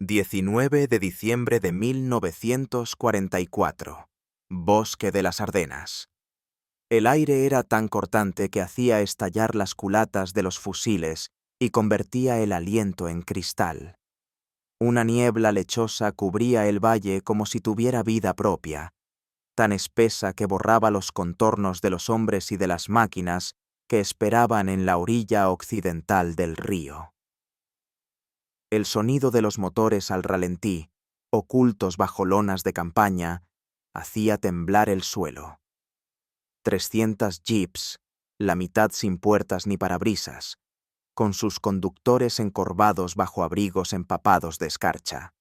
19 de diciembre de 1944. Bosque de las Ardenas. El aire era tan cortante que hacía estallar las culatas de los fusiles y convertía el aliento en cristal. Una niebla lechosa cubría el valle como si tuviera vida propia, tan espesa que borraba los contornos de los hombres y de las máquinas que esperaban en la orilla occidental del río. El sonido de los motores al ralentí, ocultos bajo lonas de campaña, hacía temblar el suelo. 300 jeeps, la mitad sin puertas ni parabrisas, con sus conductores encorvados bajo abrigos empapados de escarcha.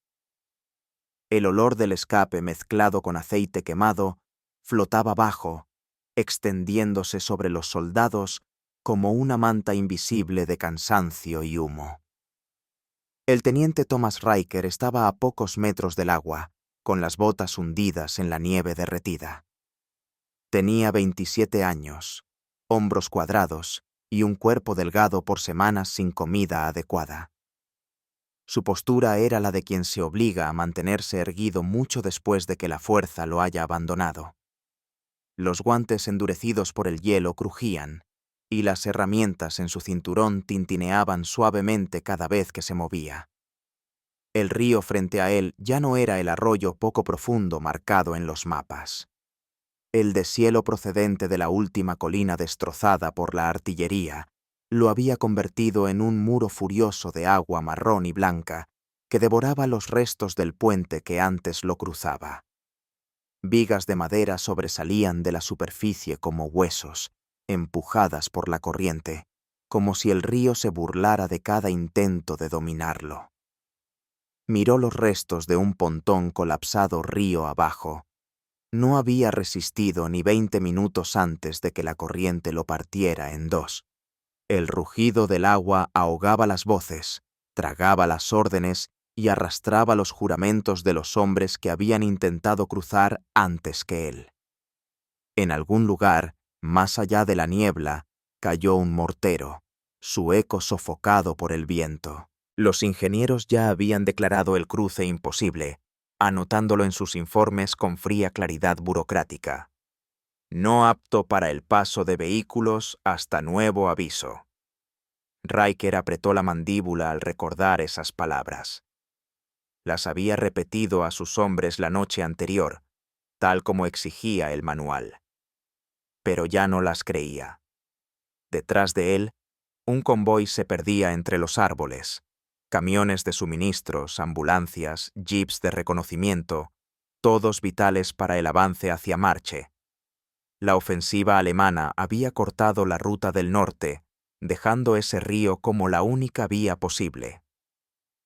El olor del escape mezclado con aceite quemado flotaba bajo, extendiéndose sobre los soldados como una manta invisible de cansancio y humo. El teniente Thomas Riker estaba a pocos metros del agua, con las botas hundidas en la nieve derretida. Tenía 27 años, hombros cuadrados y un cuerpo delgado por semanas sin comida adecuada. Su postura era la de quien se obliga a mantenerse erguido mucho después de que la fuerza lo haya abandonado. Los guantes endurecidos por el hielo crujían, y las herramientas en su cinturón tintineaban suavemente cada vez que se movía. El río frente a él ya no era el arroyo poco profundo marcado en los mapas. El deshielo procedente de la última colina destrozada por la artillería lo había convertido en un muro furioso de agua marrón y blanca que devoraba los restos del puente que antes lo cruzaba. Vigas de madera sobresalían de la superficie como huesos, empujadas por la corriente, como si el río se burlara de cada intento de dominarlo. Miró los restos de un pontón colapsado río abajo. No había resistido ni 20 minutos antes de que la corriente lo partiera en dos. El rugido del agua ahogaba las voces, tragaba las órdenes y arrastraba los juramentos de los hombres que habían intentado cruzar antes que él. En algún lugar, más allá de la niebla, cayó un mortero, su eco sofocado por el viento. Los ingenieros ya habían declarado el cruce imposible, anotándolo en sus informes con fría claridad burocrática. No apto para el paso de vehículos hasta nuevo aviso. Riker apretó la mandíbula al recordar esas palabras. Las había repetido a sus hombres la noche anterior, tal como exigía el manual. Pero ya no las creía. Detrás de él, un convoy se perdía entre los árboles. Camiones de suministros, ambulancias, jeeps de reconocimiento, todos vitales para el avance hacia Marche. La ofensiva alemana había cortado la ruta del norte, dejando ese río como la única vía posible.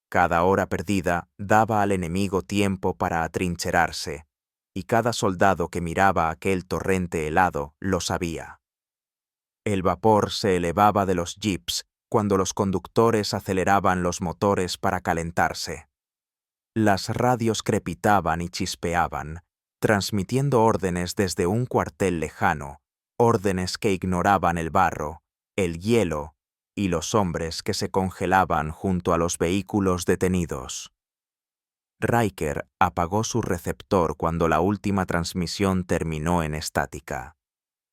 Cada hora perdida daba al enemigo tiempo para atrincherarse, y cada soldado que miraba aquel torrente helado lo sabía. El vapor se elevaba de los jeeps cuando los conductores aceleraban los motores para calentarse. Las radios crepitaban y chispeaban, transmitiendo órdenes desde un cuartel lejano, órdenes que ignoraban el barro, el hielo y los hombres que se congelaban junto a los vehículos detenidos. Riker apagó su receptor cuando la última transmisión terminó en estática.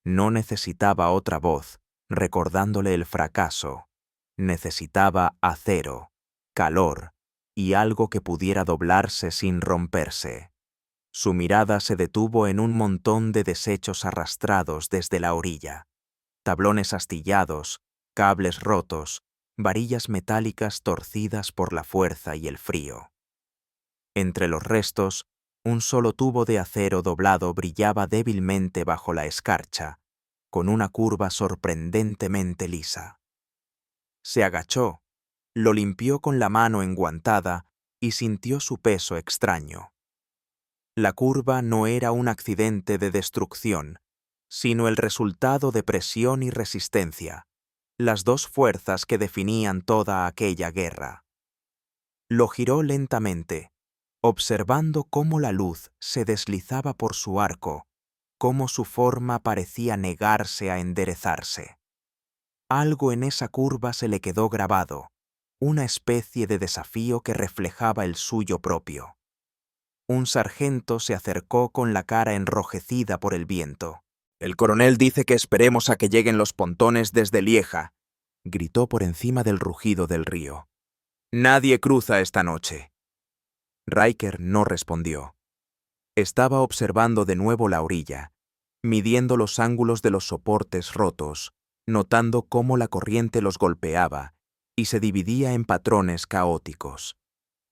No necesitaba otra voz, recordándole el fracaso. Necesitaba acero, calor y algo que pudiera doblarse sin romperse. Su mirada se detuvo en un montón de desechos arrastrados desde la orilla. Tablones astillados, cables rotos, varillas metálicas torcidas por la fuerza y el frío. Entre los restos, un solo tubo de acero doblado brillaba débilmente bajo la escarcha, con una curva sorprendentemente lisa. Se agachó, lo limpió con la mano enguantada y sintió su peso extraño. La curva no era un accidente de destrucción, sino el resultado de presión y resistencia, las dos fuerzas que definían toda aquella guerra. Lo giró lentamente, observando cómo la luz se deslizaba por su arco, cómo su forma parecía negarse a enderezarse. Algo en esa curva se le quedó grabado, una especie de desafío que reflejaba el suyo propio. Un sargento se acercó con la cara enrojecida por el viento. «El coronel dice que esperemos a que lleguen los pontones desde Lieja», gritó por encima del rugido del río. «Nadie cruza esta noche». Riker no respondió. Estaba observando de nuevo la orilla, midiendo los ángulos de los soportes rotos, notando cómo la corriente los golpeaba y se dividía en patrones caóticos.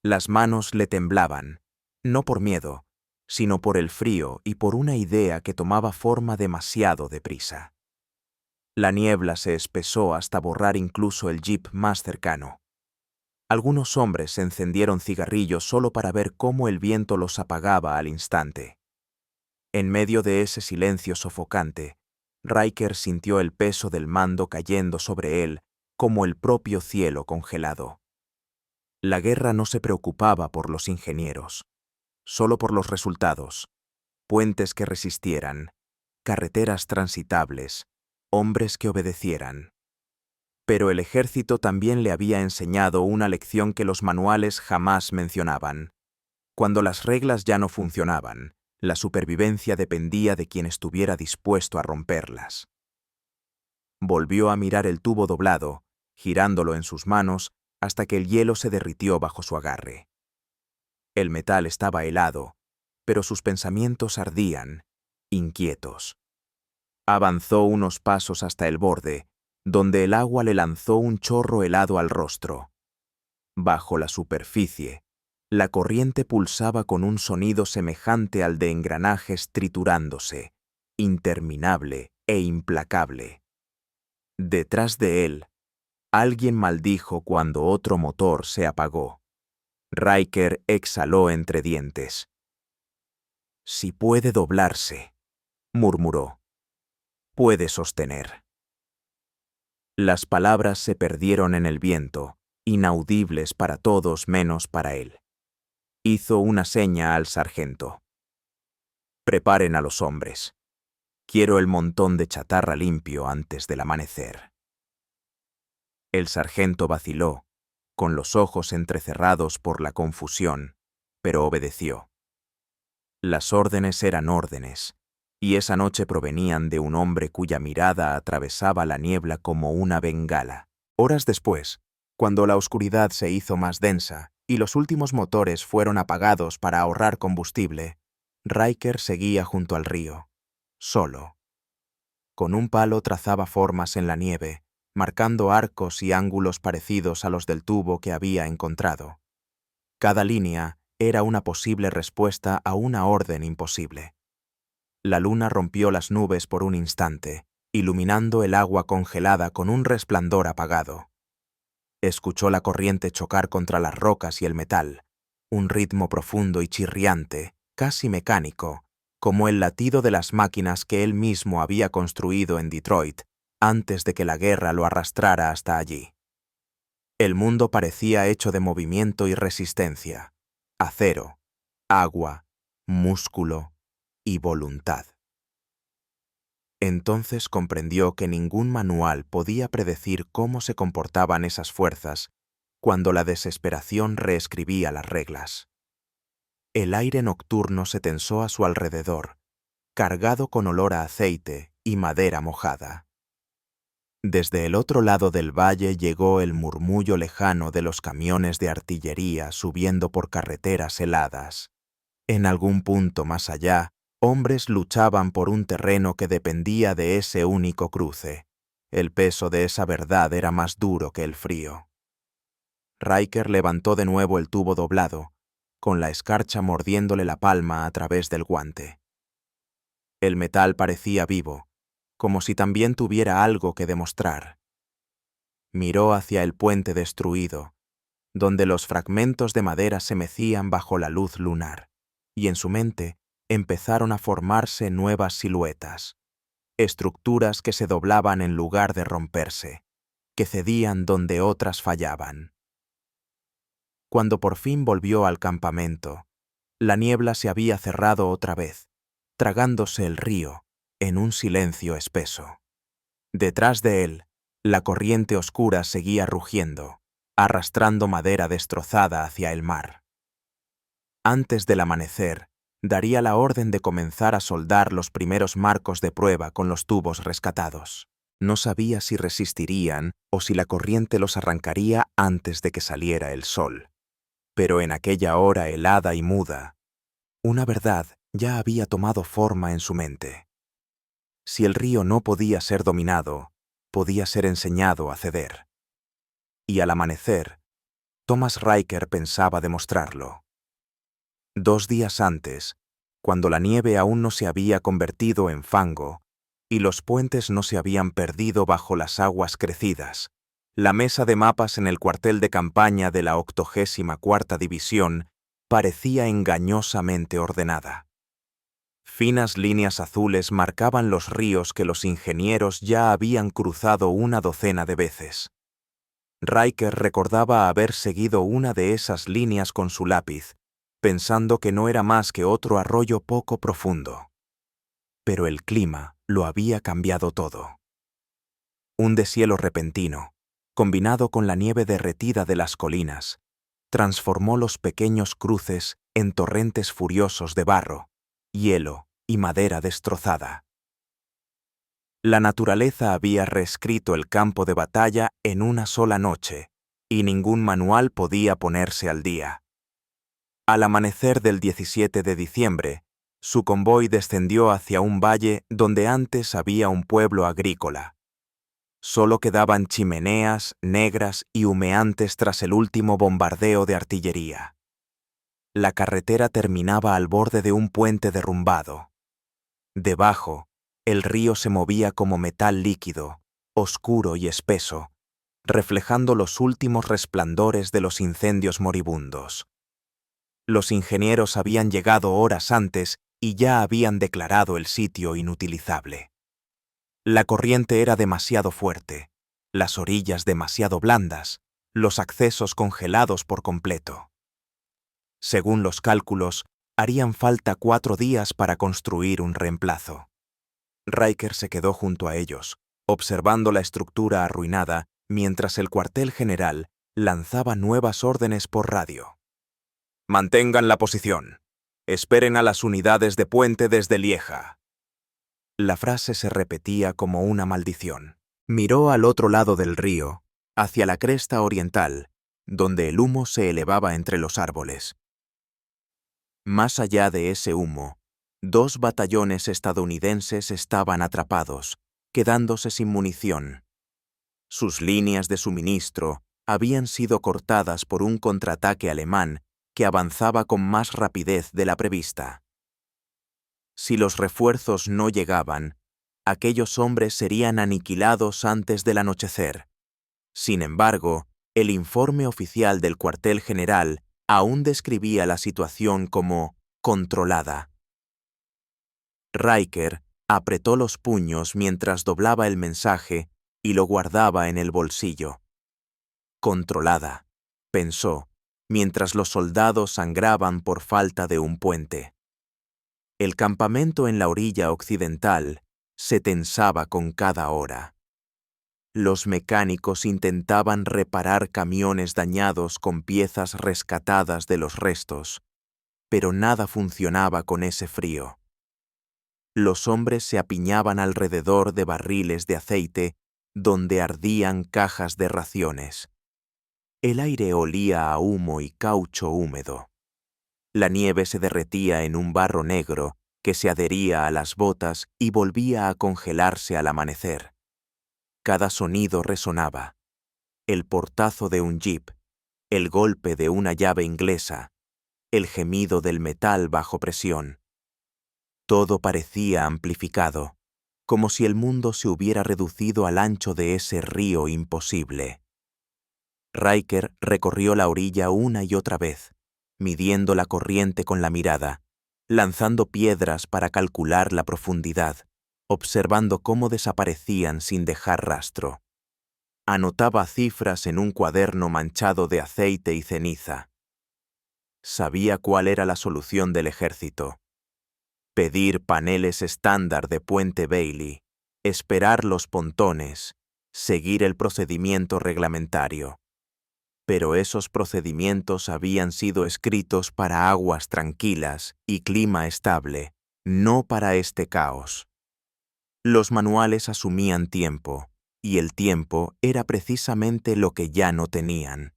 Las manos le temblaban, no por miedo, sino por el frío y por una idea que tomaba forma demasiado deprisa. La niebla se espesó hasta borrar incluso el jeep más cercano. Algunos hombres encendieron cigarrillos solo para ver cómo el viento los apagaba al instante. En medio de ese silencio sofocante, Riker sintió el peso del mando cayendo sobre él como el propio cielo congelado. La guerra no se preocupaba por los ingenieros, solo por los resultados: puentes que resistieran, carreteras transitables, hombres que obedecieran. Pero el ejército también le había enseñado una lección que los manuales jamás mencionaban. Cuando las reglas ya no funcionaban, la supervivencia dependía de quien estuviera dispuesto a romperlas. Volvió a mirar el tubo doblado, girándolo en sus manos hasta que el hielo se derritió bajo su agarre. El metal estaba helado, pero sus pensamientos ardían, inquietos. Avanzó unos pasos hasta el borde, donde el agua le lanzó un chorro helado al rostro. Bajo la superficie, la corriente pulsaba con un sonido semejante al de engranajes triturándose, interminable e implacable. Detrás de él, alguien maldijo cuando otro motor se apagó. Riker exhaló entre dientes. «Si puede doblarse», murmuró. «Puede sostener». Las palabras se perdieron en el viento, inaudibles para todos menos para él. Hizo una seña al sargento. «Preparen a los hombres. Quiero el montón de chatarra limpio antes del amanecer». El sargento vaciló, con los ojos entrecerrados por la confusión, pero obedeció. Las órdenes eran órdenes, y esa noche provenían de un hombre cuya mirada atravesaba la niebla como una bengala. Horas después, cuando la oscuridad se hizo más densa y los últimos motores fueron apagados para ahorrar combustible, Riker seguía junto al río, solo. Con un palo trazaba formas en la nieve, marcando arcos y ángulos parecidos a los del tubo que había encontrado. Cada línea era una posible respuesta a una orden imposible. La luna rompió las nubes por un instante, iluminando el agua congelada con un resplandor apagado. Escuchó la corriente chocar contra las rocas y el metal, un ritmo profundo y chirriante, casi mecánico, como el latido de las máquinas que él mismo había construido en Detroit antes de que la guerra lo arrastrara hasta allí. El mundo parecía hecho de movimiento y resistencia, acero, agua, músculo y voluntad. Entonces comprendió que ningún manual podía predecir cómo se comportaban esas fuerzas cuando la desesperación reescribía las reglas. El aire nocturno se tensó a su alrededor, cargado con olor a aceite y madera mojada. Desde el otro lado del valle llegó el murmullo lejano de los camiones de artillería subiendo por carreteras heladas. En algún punto más allá, hombres luchaban por un terreno que dependía de ese único cruce. El peso de esa verdad era más duro que el frío. Riker levantó de nuevo el tubo doblado, con la escarcha mordiéndole la palma a través del guante. El metal parecía vivo, como si también tuviera algo que demostrar. Miró hacia el puente destruido, donde los fragmentos de madera se mecían bajo la luz lunar, y en su mente empezaron a formarse nuevas siluetas, estructuras que se doblaban en lugar de romperse, que cedían donde otras fallaban. Cuando por fin volvió al campamento, la niebla se había cerrado otra vez, tragándose el río en un silencio espeso. Detrás de él, la corriente oscura seguía rugiendo, arrastrando madera destrozada hacia el mar. Antes del amanecer, daría la orden de comenzar a soldar los primeros marcos de prueba con los tubos rescatados. No sabía si resistirían o si la corriente los arrancaría antes de que saliera el sol. Pero en aquella hora helada y muda, una verdad ya había tomado forma en su mente. Si el río no podía ser dominado, podía ser enseñado a ceder. Y al amanecer, Thomas Riker pensaba demostrarlo. 2 días antes, cuando la nieve aún no se había convertido en fango y los puentes no se habían perdido bajo las aguas crecidas, la mesa de mapas en el cuartel de campaña de la 84ª División parecía engañosamente ordenada. Finas líneas azules marcaban los ríos que los ingenieros ya habían cruzado una docena de veces. Riker recordaba haber seguido una de esas líneas con su lápiz, pensando que no era más que otro arroyo poco profundo. Pero el clima lo había cambiado todo. Un deshielo repentino, combinado con la nieve derretida de las colinas, transformó los pequeños cruces en torrentes furiosos de barro, hielo y madera destrozada. La naturaleza había reescrito el campo de batalla en una sola noche, y ningún manual podía ponerse al día. Al amanecer del 17 de diciembre, su convoy descendió hacia un valle donde antes había un pueblo agrícola. Solo quedaban chimeneas negras y humeantes tras el último bombardeo de artillería. La carretera terminaba al borde de un puente derrumbado. Debajo, el río se movía como metal líquido, oscuro y espeso, reflejando los últimos resplandores de los incendios moribundos. Los ingenieros habían llegado horas antes y ya habían declarado el sitio inutilizable. La corriente era demasiado fuerte, las orillas demasiado blandas, los accesos congelados por completo. Según los cálculos, harían falta 4 días para construir un reemplazo. Riker se quedó junto a ellos, observando la estructura arruinada mientras el cuartel general lanzaba nuevas órdenes por radio. «Mantengan la posición. Esperen a las unidades de puente desde Lieja». La frase se repetía como una maldición. Miró al otro lado del río, hacia la cresta oriental, donde el humo se elevaba entre los árboles. Más allá de ese humo, 2 batallones estadounidenses estaban atrapados, quedándose sin munición. Sus líneas de suministro habían sido cortadas por un contraataque alemán que avanzaba con más rapidez de la prevista. Si los refuerzos no llegaban, aquellos hombres serían aniquilados antes del anochecer. Sin embargo, el informe oficial del cuartel general aún describía la situación como controlada. Riker apretó los puños mientras doblaba el mensaje y lo guardaba en el bolsillo. Controlada, pensó, mientras los soldados sangraban por falta de un puente. El campamento en la orilla occidental se tensaba con cada hora. Los mecánicos intentaban reparar camiones dañados con piezas rescatadas de los restos, pero nada funcionaba con ese frío. Los hombres se apiñaban alrededor de barriles de aceite donde ardían cajas de raciones. El aire olía a humo y caucho húmedo. La nieve se derretía en un barro negro que se adhería a las botas y volvía a congelarse al amanecer. Cada sonido resonaba. El portazo de un jeep, el golpe de una llave inglesa, el gemido del metal bajo presión. Todo parecía amplificado, como si el mundo se hubiera reducido al ancho de ese río imposible. Riker recorrió la orilla una y otra vez, midiendo la corriente con la mirada, lanzando piedras para calcular la profundidad, observando cómo desaparecían sin dejar rastro. Anotaba cifras en un cuaderno manchado de aceite y ceniza. Sabía cuál era la solución del ejército. Pedir paneles estándar de puente Bailey, esperar los pontones, seguir el procedimiento reglamentario. Pero esos procedimientos habían sido escritos para aguas tranquilas y clima estable, no para este caos. Los manuales asumían tiempo, y el tiempo era precisamente lo que ya no tenían.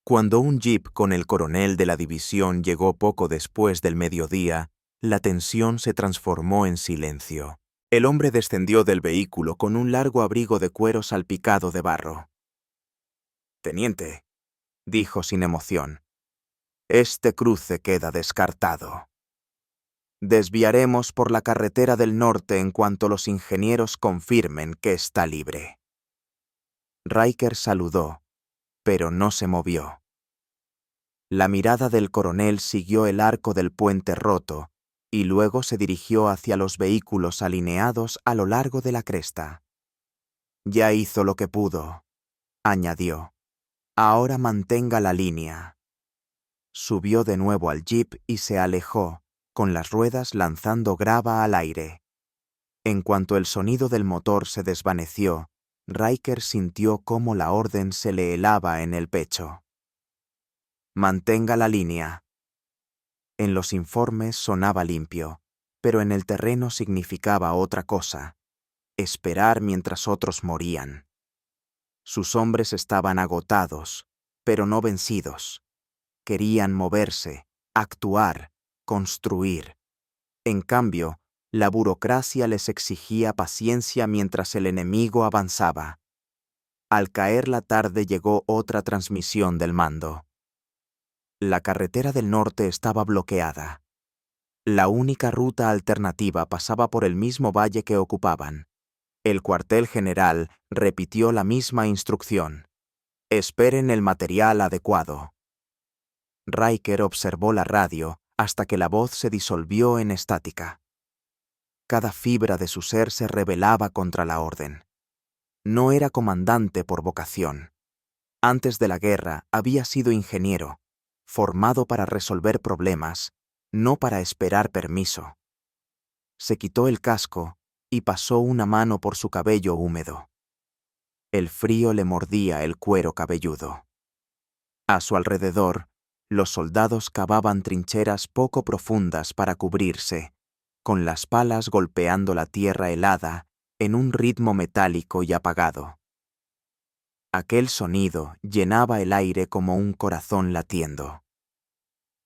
Cuando un jeep con el coronel de la división llegó poco después del mediodía, la tensión se transformó en silencio. El hombre descendió del vehículo con un largo abrigo de cuero salpicado de barro. «Teniente», dijo sin emoción, «este cruce queda descartado. Desviaremos por la carretera del norte en cuanto los ingenieros confirmen que está libre». Riker saludó, pero no se movió. La mirada del coronel siguió el arco del puente roto y luego se dirigió hacia los vehículos alineados a lo largo de la cresta. «Ya hizo lo que pudo», añadió. «Ahora mantenga la línea». Subió de nuevo al jeep y se alejó, con las ruedas lanzando grava al aire. En cuanto el sonido del motor se desvaneció, Riker sintió cómo la orden se le helaba en el pecho. «Mantenga la línea». En los informes sonaba limpio, pero en el terreno significaba otra cosa: esperar mientras otros morían. Sus hombres estaban agotados, pero no vencidos. Querían moverse, actuar, construir. En cambio, la burocracia les exigía paciencia mientras el enemigo avanzaba. Al caer la tarde llegó otra transmisión del mando. La carretera del norte estaba bloqueada. La única ruta alternativa pasaba por el mismo valle que ocupaban. El cuartel general repitió la misma instrucción: «Esperen el material adecuado». Riker observó la radio hasta que la voz se disolvió en estática. Cada fibra de su ser se rebelaba contra la orden. No era comandante por vocación. Antes de la guerra había sido ingeniero, formado para resolver problemas, no para esperar permiso. Se quitó el casco y pasó una mano por su cabello húmedo. El frío le mordía el cuero cabelludo. A su alrededor, los soldados cavaban trincheras poco profundas para cubrirse, con las palas golpeando la tierra helada en un ritmo metálico y apagado. Aquel sonido llenaba el aire como un corazón latiendo.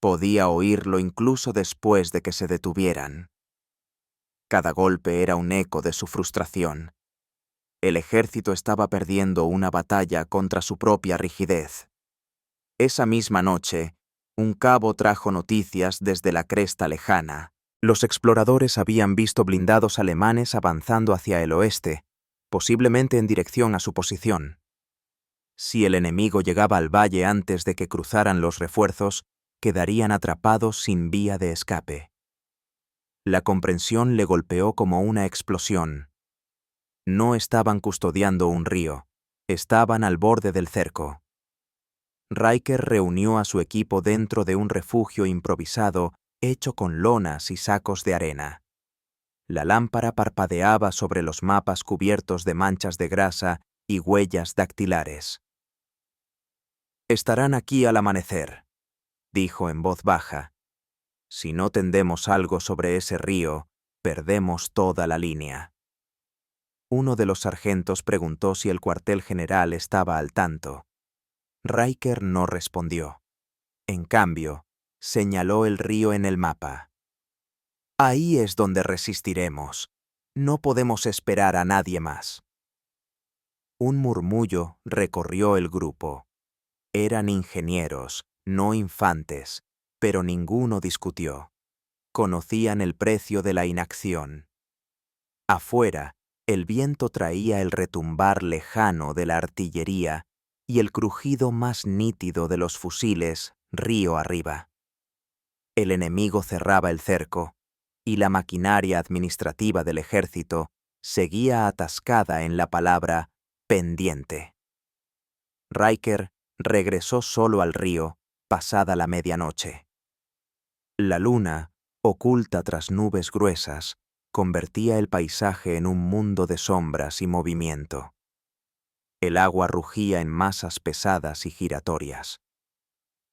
Podía oírlo incluso después de que se detuvieran. Cada golpe era un eco de su frustración. El ejército estaba perdiendo una batalla contra su propia rigidez. Esa misma noche, un cabo trajo noticias desde la cresta lejana. Los exploradores habían visto blindados alemanes avanzando hacia el oeste, posiblemente en dirección a su posición. Si el enemigo llegaba al valle antes de que cruzaran los refuerzos, quedarían atrapados sin vía de escape. La comprensión le golpeó como una explosión. No estaban custodiando un río, estaban al borde del cerco. Riker reunió a su equipo dentro de un refugio improvisado hecho con lonas y sacos de arena. La lámpara parpadeaba sobre los mapas cubiertos de manchas de grasa y huellas dactilares. «Estarán aquí al amanecer», dijo en voz baja. «Si no tendemos algo sobre ese río, perdemos toda la línea». Uno de los sargentos preguntó si el cuartel general estaba al tanto. Riker no respondió. En cambio, señaló el río en el mapa. «Ahí es donde resistiremos. No podemos esperar a nadie más». Un murmullo recorrió el grupo. Eran ingenieros, no infantes, pero ninguno discutió. Conocían el precio de la inacción. Afuera, el viento traía el retumbar lejano de la artillería y el crujido más nítido de los fusiles río arriba. El enemigo cerraba el cerco, y la maquinaria administrativa del ejército seguía atascada en la palabra pendiente. Riker regresó solo al río pasada la medianoche. La luna, oculta tras nubes gruesas, convertía el paisaje en un mundo de sombras y movimiento. El agua rugía en masas pesadas y giratorias.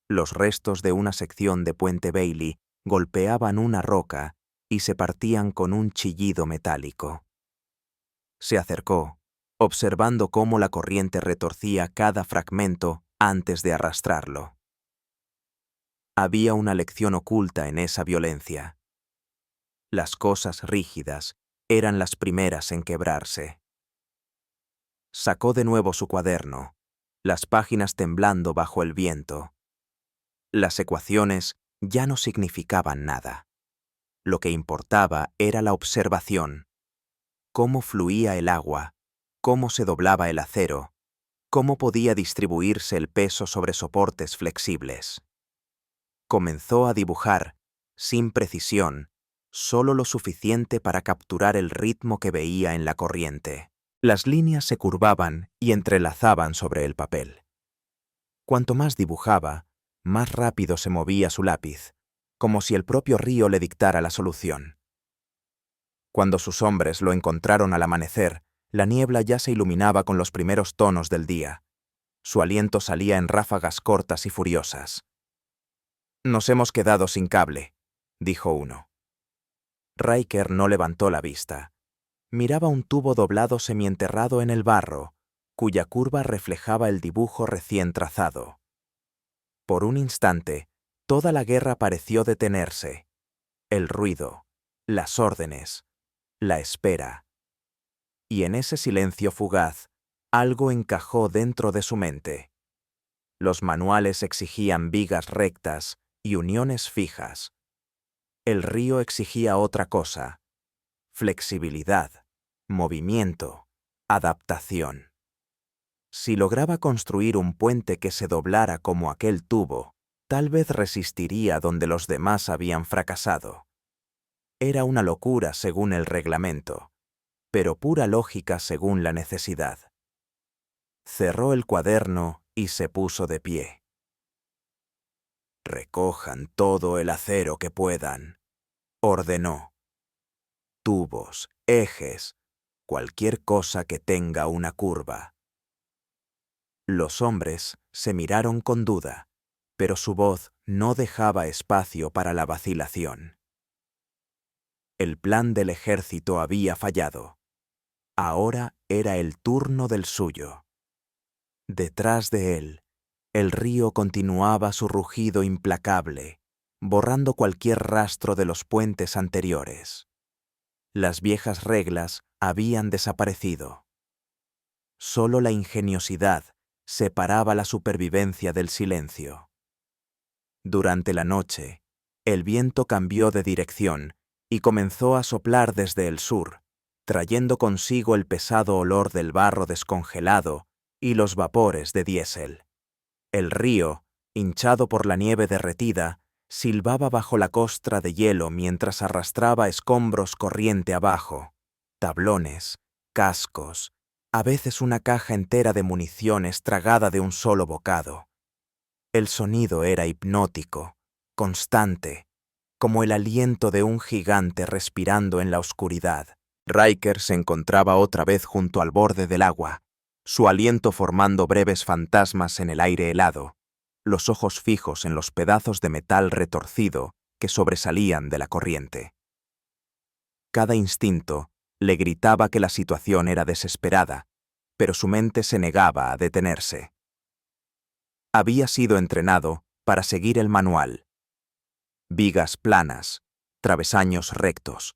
Los restos de una sección de Puente Bailey golpeaban una roca y se partían con un chillido metálico. Se acercó, observando cómo la corriente retorcía cada fragmento antes de arrastrarlo. Había una lección oculta en esa violencia. Las cosas rígidas eran las primeras en quebrarse. Sacó de nuevo su cuaderno, las páginas temblando bajo el viento. Las ecuaciones ya no significaban nada. Lo que importaba era la observación. Cómo fluía el agua, cómo se doblaba el acero, cómo podía distribuirse el peso sobre soportes flexibles. Comenzó a dibujar, sin precisión, solo lo suficiente para capturar el ritmo que veía en la corriente. Las líneas se curvaban y entrelazaban sobre el papel. Cuanto más dibujaba, más rápido se movía su lápiz, como si el propio río le dictara la solución. Cuando sus hombres lo encontraron al amanecer, la niebla ya se iluminaba con los primeros tonos del día. Su aliento salía en ráfagas cortas y furiosas. «Nos hemos quedado sin cable», dijo uno. Riker no levantó la vista. Miraba un tubo doblado semienterrado en el barro, cuya curva reflejaba el dibujo recién trazado. Por un instante, toda la guerra pareció detenerse. El ruido, las órdenes, la espera. Y en ese silencio fugaz, algo encajó dentro de su mente. Los manuales exigían vigas rectas y uniones fijas. El río exigía otra cosa: flexibilidad, movimiento, adaptación. Si lograba construir un puente que se doblara como aquel tubo, tal vez resistiría donde los demás habían fracasado. Era una locura según el reglamento, pero pura lógica según la necesidad. Cerró el cuaderno y se puso de pie. «Recojan todo el acero que puedan», ordenó. «Tubos, ejes, cualquier cosa que tenga una curva». Los hombres se miraron con duda, pero su voz no dejaba espacio para la vacilación. El plan del ejército había fallado. Ahora era el turno del suyo. Detrás de él, el río continuaba su rugido implacable, borrando cualquier rastro de los puentes anteriores. Las viejas reglas habían desaparecido. Solo la ingeniosidad separaba la supervivencia del silencio. Durante la noche, el viento cambió de dirección y comenzó a soplar desde el sur, trayendo consigo el pesado olor del barro descongelado y los vapores de diésel. El río, hinchado por la nieve derretida, silbaba bajo la costra de hielo mientras arrastraba escombros corriente abajo, tablones, cascos, a veces una caja entera de municiones tragada de un solo bocado. El sonido era hipnótico, constante, como el aliento de un gigante respirando en la oscuridad. Riker se encontraba otra vez junto al borde del agua, su aliento formando breves fantasmas en el aire helado, los ojos fijos en los pedazos de metal retorcido que sobresalían de la corriente. Cada instinto le gritaba que la situación era desesperada, pero su mente se negaba a detenerse. Había sido entrenado para seguir el manual. Vigas planas, travesaños rectos,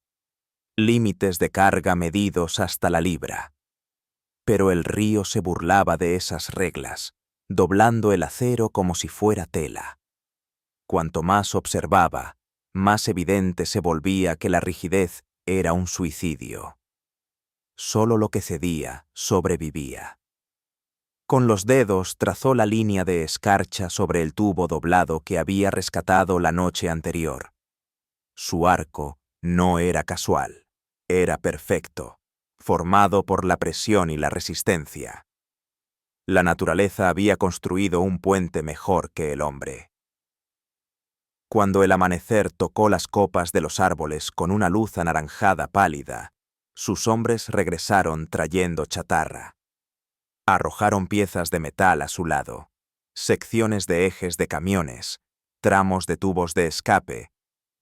límites de carga medidos hasta la libra. Pero el río se burlaba de esas reglas, doblando el acero como si fuera tela. Cuanto más observaba, más evidente se volvía que la rigidez era un suicidio. Solo lo que cedía sobrevivía. Con los dedos trazó la línea de escarcha sobre el tubo doblado que había rescatado la noche anterior. Su arco no era casual, era perfecto, formado por la presión y la resistencia. La naturaleza había construido un puente mejor que el hombre. Cuando el amanecer tocó las copas de los árboles con una luz anaranjada pálida, sus hombres regresaron trayendo chatarra. Arrojaron piezas de metal a su lado, secciones de ejes de camiones, tramos de tubos de escape,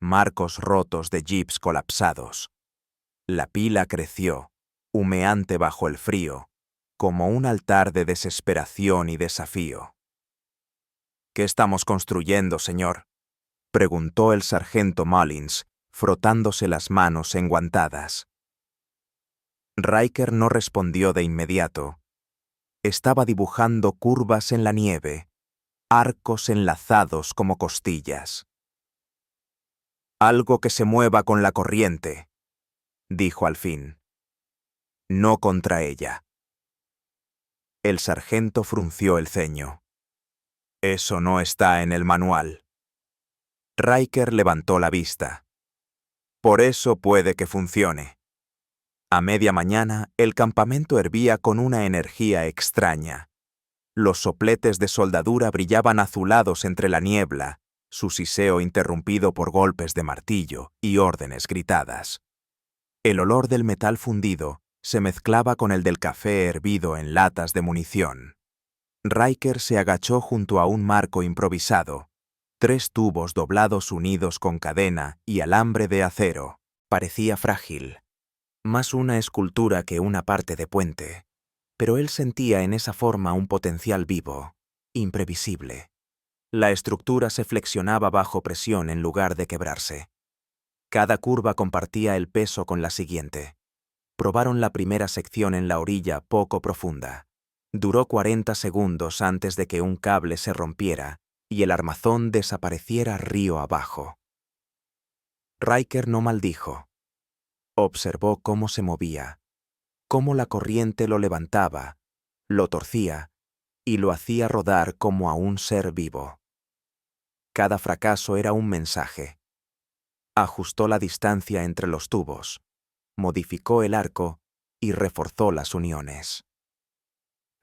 marcos rotos de jeeps colapsados. La pila creció, humeante bajo el frío, como un altar de desesperación y desafío. ¿Qué estamos construyendo, señor?, preguntó el sargento Mullins, frotándose las manos enguantadas. Riker no respondió de inmediato. Estaba dibujando curvas en la nieve, arcos enlazados como costillas. Algo que se mueva con la corriente, dijo al fin. No contra ella. El sargento frunció el ceño. Eso no está en el manual. Riker levantó la vista. Por eso puede que funcione. A media mañana, el campamento hervía con una energía extraña. Los sopletes de soldadura brillaban azulados entre la niebla, su siseo interrumpido por golpes de martillo y órdenes gritadas. El olor del metal fundido se mezclaba con el del café hervido en latas de munición. Riker se agachó junto a un marco improvisado, 3 tubos doblados unidos con cadena y alambre de acero. Parecía frágil, más una escultura que una parte de puente, pero él sentía en esa forma un potencial vivo, imprevisible. La estructura se flexionaba bajo presión en lugar de quebrarse. Cada curva compartía el peso con la siguiente. Probaron la primera sección en la orilla poco profunda. Duró 40 segundos antes de que un cable se rompiera y el armazón desapareciera río abajo. Riker no maldijo. Observó cómo se movía, cómo la corriente lo levantaba, lo torcía y lo hacía rodar como a un ser vivo. Cada fracaso era un mensaje. Ajustó la distancia entre los tubos, modificó el arco y reforzó las uniones.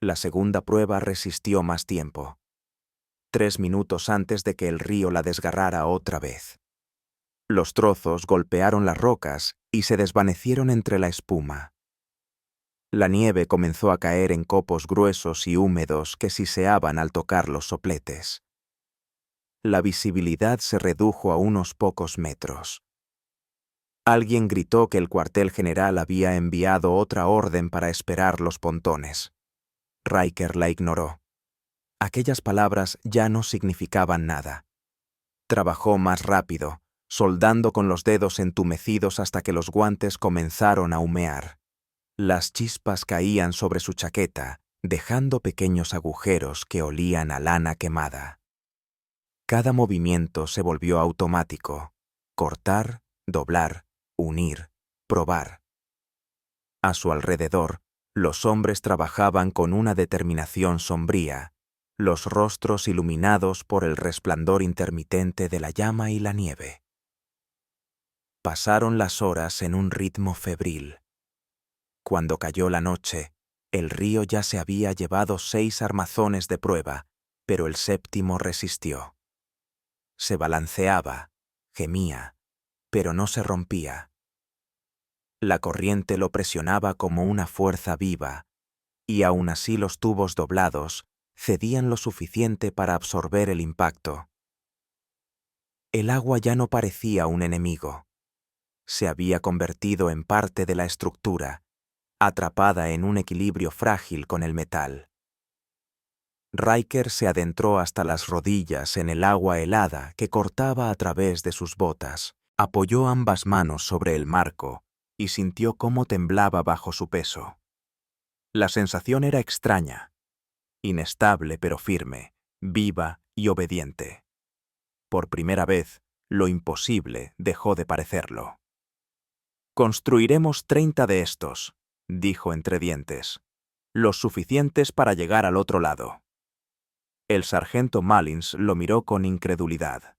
La segunda prueba resistió más tiempo. 3 minutos antes de que el río la desgarrara otra vez. Los trozos golpearon las rocas y se desvanecieron entre la espuma. La nieve comenzó a caer en copos gruesos y húmedos que siseaban al tocar los sopletes. La visibilidad se redujo a unos pocos metros. Alguien gritó que el cuartel general había enviado otra orden para esperar los pontones. Riker la ignoró. Aquellas palabras ya no significaban nada. Trabajó más rápido, soldando con los dedos entumecidos hasta que los guantes comenzaron a humear. Las chispas caían sobre su chaqueta, dejando pequeños agujeros que olían a lana quemada. Cada movimiento se volvió automático. Cortar, doblar, unir, probar. A su alrededor, los hombres trabajaban con una determinación sombría, los rostros iluminados por el resplandor intermitente de la llama y la nieve. Pasaron las horas en un ritmo febril. Cuando cayó la noche, el río ya se había llevado 6 armazones de prueba, pero el 7º resistió. Se balanceaba, gemía, pero no se rompía. La corriente lo presionaba como una fuerza viva, y aún así los tubos doblados cedían lo suficiente para absorber el impacto. El agua ya no parecía un enemigo. Se había convertido en parte de la estructura, atrapada en un equilibrio frágil con el metal. Riker se adentró hasta las rodillas en el agua helada que cortaba a través de sus botas. Apoyó ambas manos sobre el marco y sintió cómo temblaba bajo su peso. La sensación era extraña, inestable pero firme, viva y obediente. Por primera vez, lo imposible dejó de parecerlo. «Construiremos 30 de estos», dijo entre dientes, «los suficientes para llegar al otro lado». El sargento Mullins lo miró con incredulidad.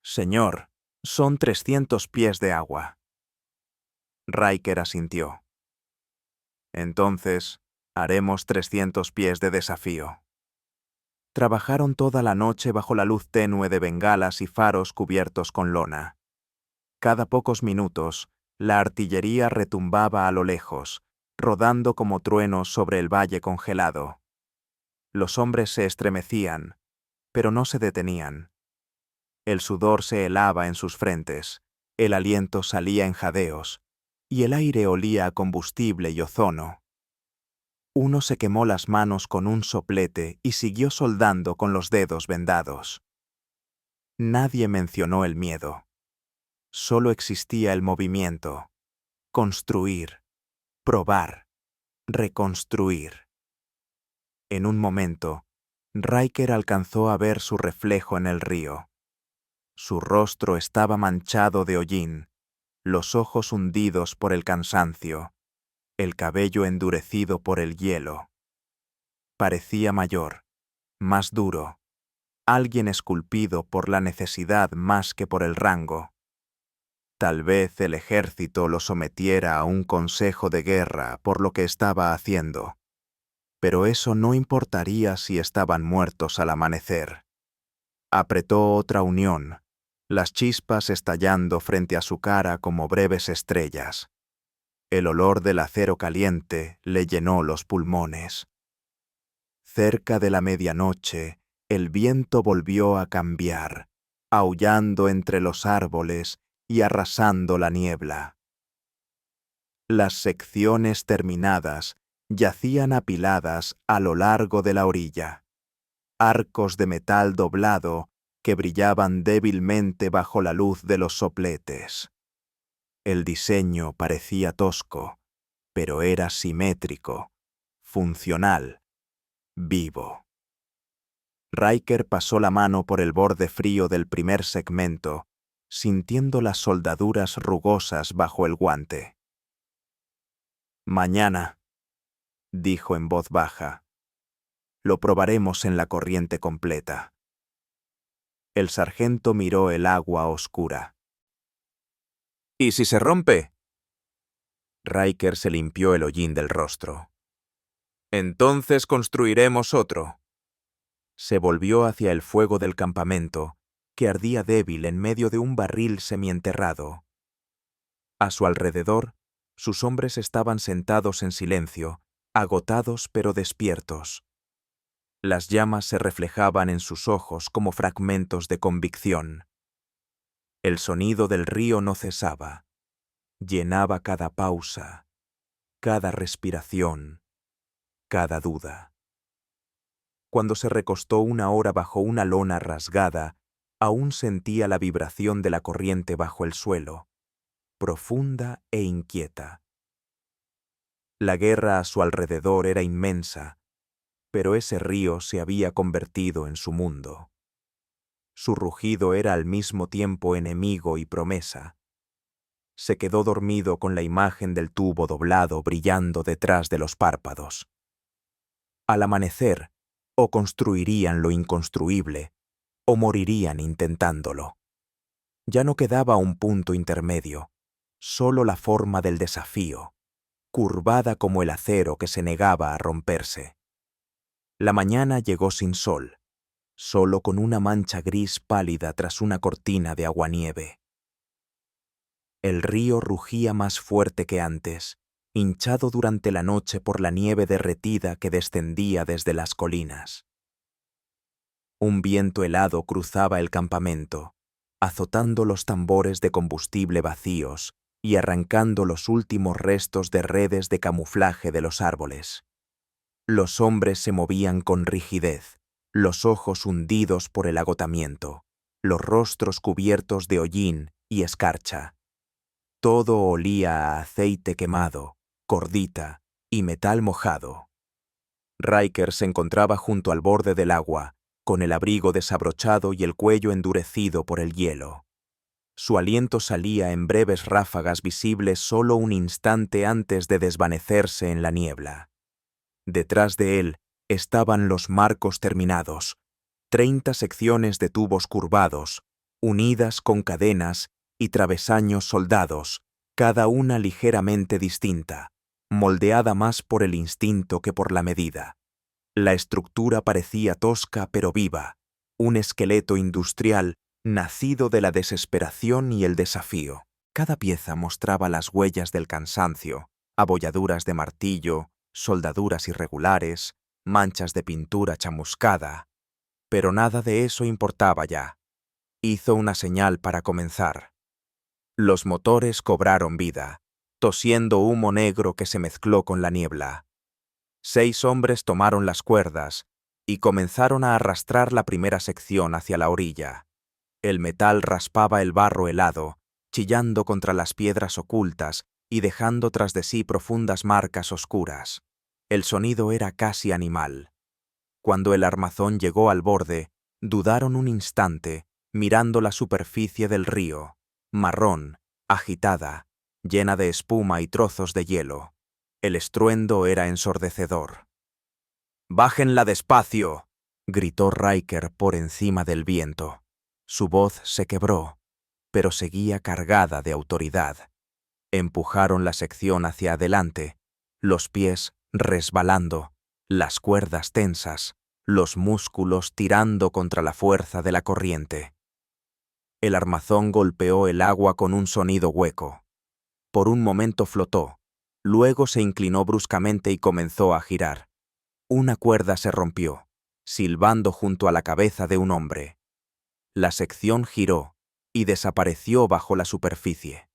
«Señor, son 300 pies de agua». Riker asintió. «Entonces, haremos 300 pies de desafío». Trabajaron toda la noche bajo la luz tenue de bengalas y faros cubiertos con lona. Cada pocos minutos, la artillería retumbaba a lo lejos, rodando como truenos sobre el valle congelado. Los hombres se estremecían, pero no se detenían. El sudor se helaba en sus frentes, el aliento salía en jadeos, y el aire olía a combustible y ozono. Uno se quemó las manos con un soplete y siguió soldando con los dedos vendados. Nadie mencionó el miedo. Solo existía el movimiento. Construir, probar, reconstruir. En un momento, Riker alcanzó a ver su reflejo en el río. Su rostro estaba manchado de hollín, los ojos hundidos por el cansancio, el cabello endurecido por el hielo. Parecía mayor, más duro, alguien esculpido por la necesidad más que por el rango. Tal vez el ejército lo sometiera a un consejo de guerra por lo que estaba haciendo, pero eso no importaría si estaban muertos al amanecer. Apretó otra unión, las chispas estallando frente a su cara como breves estrellas. El olor del acero caliente le llenó los pulmones. Cerca de la medianoche, el viento volvió a cambiar, aullando entre los árboles y arrasando la niebla. Las secciones terminadas yacían apiladas a lo largo de la orilla, arcos de metal doblado que brillaban débilmente bajo la luz de los sopletes. El diseño parecía tosco, pero era simétrico, funcional, vivo. Riker pasó la mano por el borde frío del primer segmento, sintiendo las soldaduras rugosas bajo el guante. Mañana, dijo en voz baja, lo probaremos en la corriente completa. El sargento miró el agua oscura. ¿Y si se rompe? Riker se limpió el hollín del rostro. Entonces construiremos otro. Se volvió hacia el fuego del campamento, que ardía débil en medio de un barril semienterrado. A su alrededor, sus hombres estaban sentados en silencio, agotados pero despiertos. Las llamas se reflejaban en sus ojos como fragmentos de convicción. El sonido del río no cesaba. Llenaba cada pausa, cada respiración, cada duda. Cuando se recostó una hora bajo una lona rasgada, aún sentía la vibración de la corriente bajo el suelo, profunda e inquieta. La guerra a su alrededor era inmensa, pero ese río se había convertido en su mundo. Su rugido era al mismo tiempo enemigo y promesa. Se quedó dormido con la imagen del tubo doblado brillando detrás de los párpados. Al amanecer, o construirían lo inconstruible, o morirían intentándolo. Ya no quedaba un punto intermedio, solo la forma del desafío, curvada como el acero que se negaba a romperse. La mañana llegó sin sol, solo con una mancha gris pálida tras una cortina de aguanieve. El río rugía más fuerte que antes, hinchado durante la noche por la nieve derretida que descendía desde las colinas. Un viento helado cruzaba el campamento, azotando los tambores de combustible vacíos y arrancando los últimos restos de redes de camuflaje de los árboles. Los hombres se movían con rigidez, los ojos hundidos por el agotamiento, los rostros cubiertos de hollín y escarcha. Todo olía a aceite quemado, cordita y metal mojado. Riker se encontraba junto al borde del agua, con el abrigo desabrochado y el cuello endurecido por el hielo. Su aliento salía en breves ráfagas visibles solo un instante antes de desvanecerse en la niebla. Detrás de él estaban los marcos terminados, 30 secciones de tubos curvados, unidas con cadenas y travesaños soldados, cada una ligeramente distinta, moldeada más por el instinto que por la medida. La estructura parecía tosca pero viva, un esqueleto industrial nacido de la desesperación y el desafío. Cada pieza mostraba las huellas del cansancio, Abolladuras de martillo, soldaduras irregulares, manchas de pintura chamuscada. Pero nada de eso importaba ya. Hizo una señal para comenzar. Los motores cobraron vida, tosiendo humo negro que se mezcló con la niebla. 6 hombres tomaron las cuerdas y comenzaron a arrastrar la primera sección hacia la orilla. El metal raspaba el barro helado, chillando contra las piedras ocultas y dejando tras de sí profundas marcas oscuras. El sonido era casi animal. Cuando el armazón llegó al borde, dudaron un instante, mirando la superficie del río, marrón, agitada, llena de espuma y trozos de hielo. El estruendo era ensordecedor. «¡Bájenla despacio!», gritó Riker por encima del viento. Su voz se quebró, pero seguía cargada de autoridad. Empujaron la sección hacia adelante, los pies resbalando, las cuerdas tensas, los músculos tirando contra la fuerza de la corriente. El armazón golpeó el agua con un sonido hueco. Por un momento flotó, luego se inclinó bruscamente y comenzó a girar. Una cuerda se rompió, silbando junto a la cabeza de un hombre. La sección giró y desapareció bajo la superficie.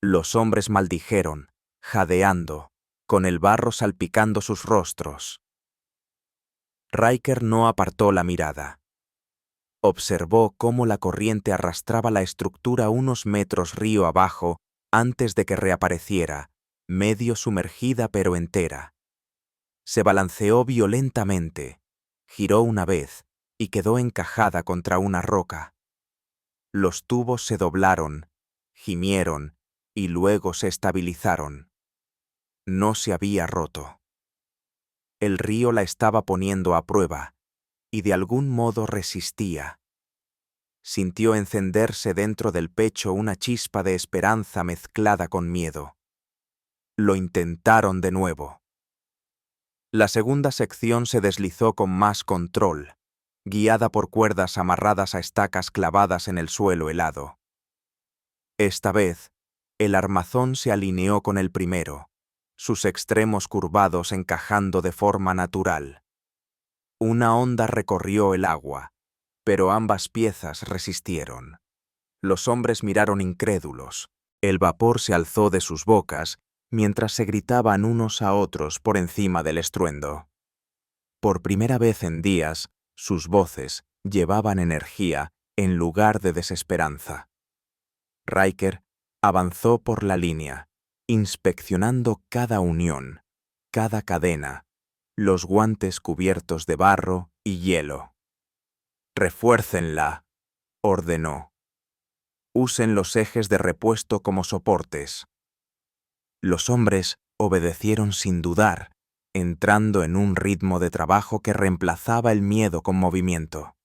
Los hombres maldijeron, jadeando, con el barro salpicando sus rostros. Riker no apartó la mirada. Observó cómo la corriente arrastraba la estructura unos metros río abajo antes de que reapareciera, medio sumergida pero entera. Se balanceó violentamente, giró una vez y quedó encajada contra una roca. Los tubos se doblaron, gimieron y luego se estabilizaron. No se había roto. El río la estaba poniendo a prueba, y de algún modo resistía. Sintió encenderse dentro del pecho una chispa de esperanza mezclada con miedo. Lo intentaron de nuevo. La segunda sección se deslizó con más control, guiada por cuerdas amarradas a estacas clavadas en el suelo helado. Esta vez, el armazón se alineó con el primero, sus extremos curvados encajando de forma natural. Una onda recorrió el agua, pero ambas piezas resistieron. Los hombres miraron incrédulos. El vapor se alzó de sus bocas mientras se gritaban unos a otros por encima del estruendo. Por primera vez en días, sus voces llevaban energía en lugar de desesperanza. Riker avanzó por la línea, inspeccionando cada unión, cada cadena, los guantes cubiertos de barro y hielo. «Refuércenla», ordenó. «Usen los ejes de repuesto como soportes». Los hombres obedecieron sin dudar, entrando en un ritmo de trabajo que reemplazaba el miedo con movimiento.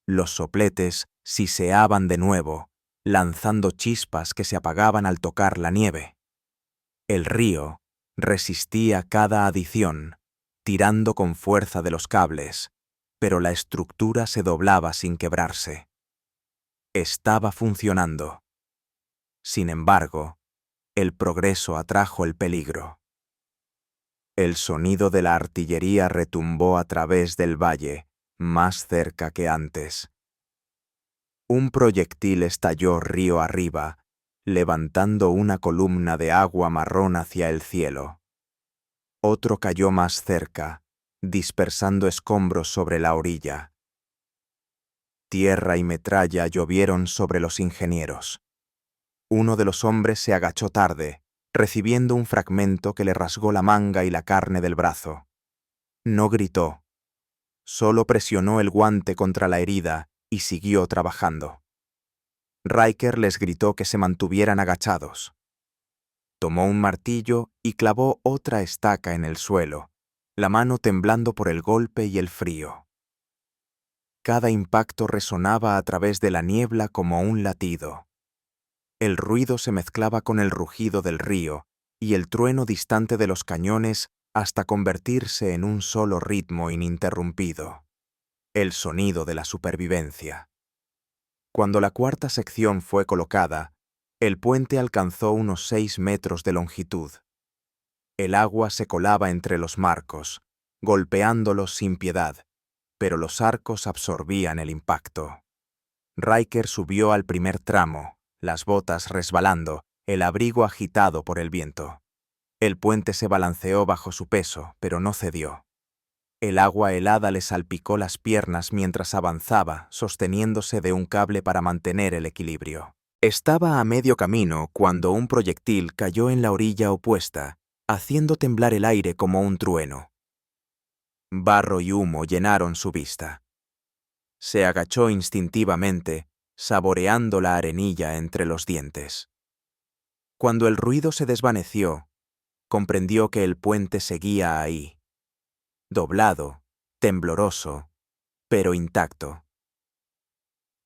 Los sopletes siseaban de nuevo, lanzando chispas que se apagaban al tocar la nieve. El río resistía cada adición, tirando con fuerza de los cables, pero la estructura se doblaba sin quebrarse. Estaba funcionando. Sin embargo, el progreso atrajo el peligro. El sonido de la artillería retumbó a través del valle, más cerca que antes. Un proyectil estalló río arriba, levantando una columna de agua marrón hacia el cielo. Otro cayó más cerca, dispersando escombros sobre la orilla. Tierra y metralla llovieron sobre los ingenieros. Uno de los hombres se agachó tarde, recibiendo un fragmento que le rasgó la manga y la carne del brazo. No gritó. Solo presionó el guante contra la herida y siguió trabajando. Riker les gritó que se mantuvieran agachados. Tomó un martillo y clavó otra estaca en el suelo, la mano temblando por el golpe y el frío. Cada impacto resonaba a través de la niebla como un latido. El ruido se mezclaba con el rugido del río y el trueno distante de los cañones hasta convertirse en un solo ritmo ininterrumpido. El sonido de la supervivencia. Cuando la cuarta sección fue colocada, el puente alcanzó unos 6 metros de longitud. El agua se colaba entre los marcos, golpeándolos sin piedad, pero los arcos absorbían el impacto. Riker subió al primer tramo, las botas resbalando, el abrigo agitado por el viento. El puente se balanceó bajo su peso, pero no cedió. El agua helada le salpicó las piernas mientras avanzaba, sosteniéndose de un cable para mantener el equilibrio. Estaba a medio camino cuando un proyectil cayó en la orilla opuesta, haciendo temblar el aire como un trueno. Barro y humo llenaron su vista. Se agachó instintivamente, saboreando la arenilla entre los dientes. Cuando el ruido se desvaneció, comprendió que el puente seguía ahí, doblado, tembloroso, pero intacto.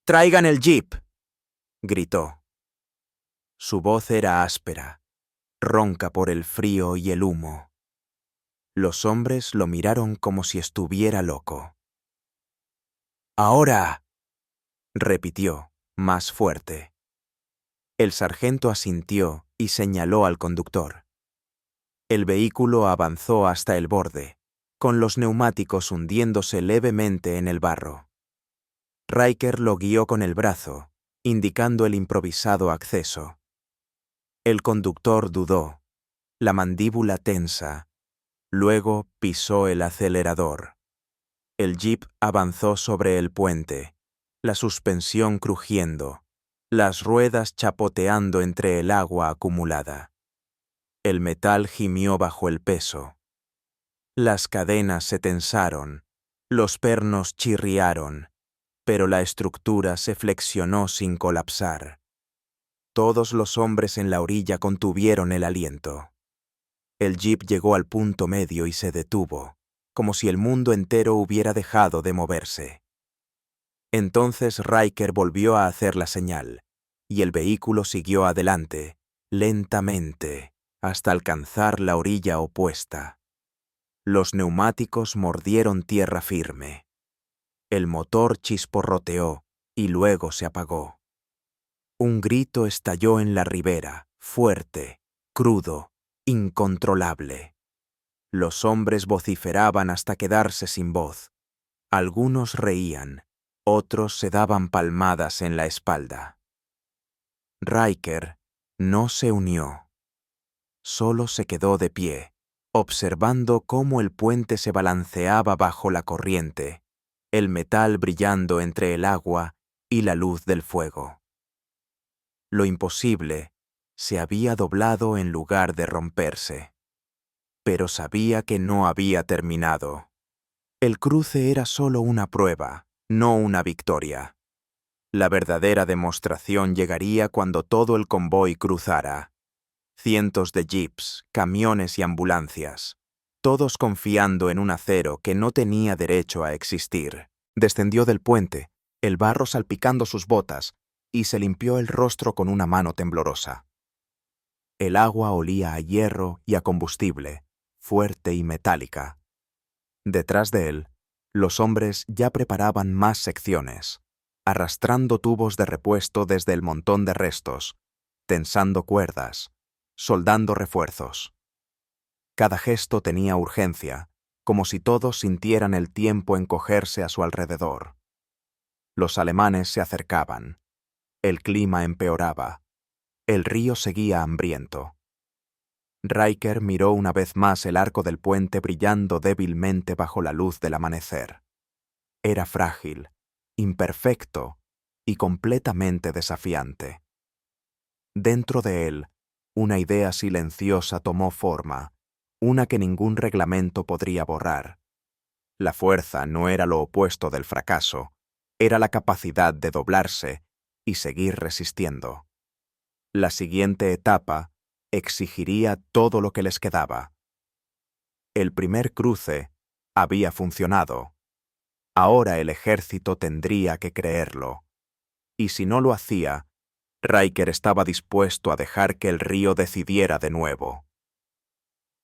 «¡Traigan el jeep!», gritó. Su voz era áspera, ronca por el frío y el humo. Los hombres lo miraron como si estuviera loco. «¡Ahora!», repitió, más fuerte. El sargento asintió y señaló al conductor. El vehículo avanzó hasta el borde, con los neumáticos hundiéndose levemente en el barro. Riker lo guió con el brazo, indicando el improvisado acceso. El conductor dudó, la mandíbula tensa. Luego pisó el acelerador. El jeep avanzó sobre el puente, la suspensión crujiendo, las ruedas chapoteando entre el agua acumulada. El metal gimió bajo el peso. Las cadenas se tensaron, los pernos chirriaron, pero la estructura se flexionó sin colapsar. Todos los hombres en la orilla contuvieron el aliento. El jeep llegó al punto medio y se detuvo, como si el mundo entero hubiera dejado de moverse. Entonces Riker volvió a hacer la señal, y el vehículo siguió adelante, lentamente, hasta alcanzar la orilla opuesta. Los neumáticos mordieron tierra firme. El motor chisporroteó y luego se apagó. Un grito estalló en la ribera, fuerte, crudo, incontrolable. Los hombres vociferaban hasta quedarse sin voz. Algunos reían, otros se daban palmadas en la espalda. Riker no se unió. Solo se quedó de pie, observando cómo el puente se balanceaba bajo la corriente, el metal brillando entre el agua y la luz del fuego. Lo imposible se había doblado en lugar de romperse. Pero sabía que no había terminado. El cruce era solo una prueba, no una victoria. La verdadera demostración llegaría cuando todo el convoy cruzara. Cientos de jeeps, camiones y ambulancias, todos confiando en un acero que no tenía derecho a existir. Descendió del puente, el barro salpicando sus botas, y se limpió el rostro con una mano temblorosa. El agua olía a hierro y a combustible, fuerte y metálica. Detrás de él, los hombres ya preparaban más secciones, arrastrando tubos de repuesto desde el montón de restos, tensando cuerdas, soldando refuerzos. Cada gesto tenía urgencia, como si todos sintieran el tiempo encogerse a su alrededor. Los alemanes se acercaban. El clima empeoraba. El río seguía hambriento. Riker miró una vez más el arco del puente brillando débilmente bajo la luz del amanecer. Era frágil, imperfecto y completamente desafiante. Dentro de él, una idea silenciosa tomó forma, una que ningún reglamento podría borrar. La fuerza no era lo opuesto del fracaso, era la capacidad de doblarse y seguir resistiendo. La siguiente etapa exigiría todo lo que les quedaba. El primer cruce había funcionado. Ahora el ejército tendría que creerlo. Y si no lo hacía, Riker estaba dispuesto a dejar que el río decidiera de nuevo.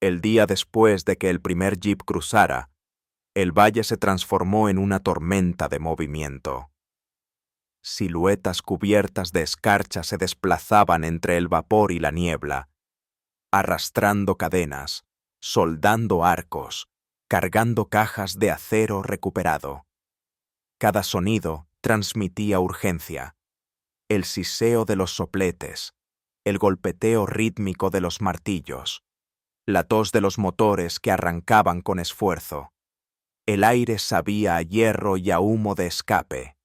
El día después de que el primer jeep cruzara, el valle se transformó en una tormenta de movimiento. Siluetas cubiertas de escarcha se desplazaban entre el vapor y la niebla, arrastrando cadenas, soldando arcos, cargando cajas de acero recuperado. Cada sonido transmitía urgencia. El siseo de los sopletes, el golpeteo rítmico de los martillos, la tos de los motores que arrancaban con esfuerzo. El aire sabía a hierro y a humo de escape.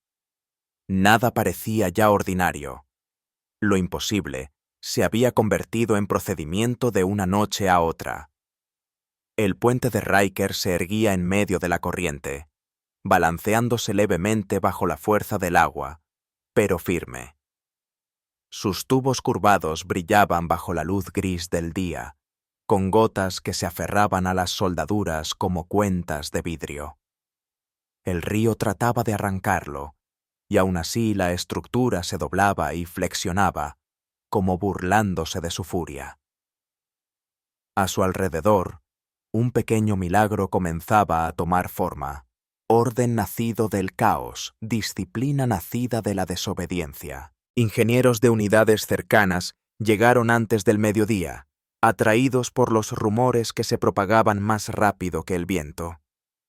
Nada parecía ya ordinario. Lo imposible se había convertido en procedimiento de una noche a otra. El puente de Riker se erguía en medio de la corriente, balanceándose levemente bajo la fuerza del agua, pero firme. Sus tubos curvados brillaban bajo la luz gris del día, con gotas que se aferraban a las soldaduras como cuentas de vidrio. El río trataba de arrancarlo, y aún así la estructura se doblaba y flexionaba, como burlándose de su furia. A su alrededor, un pequeño milagro comenzaba a tomar forma. Orden nacido del caos, disciplina nacida de la desobediencia. Ingenieros de unidades cercanas llegaron antes del mediodía, atraídos por los rumores que se propagaban más rápido que el viento.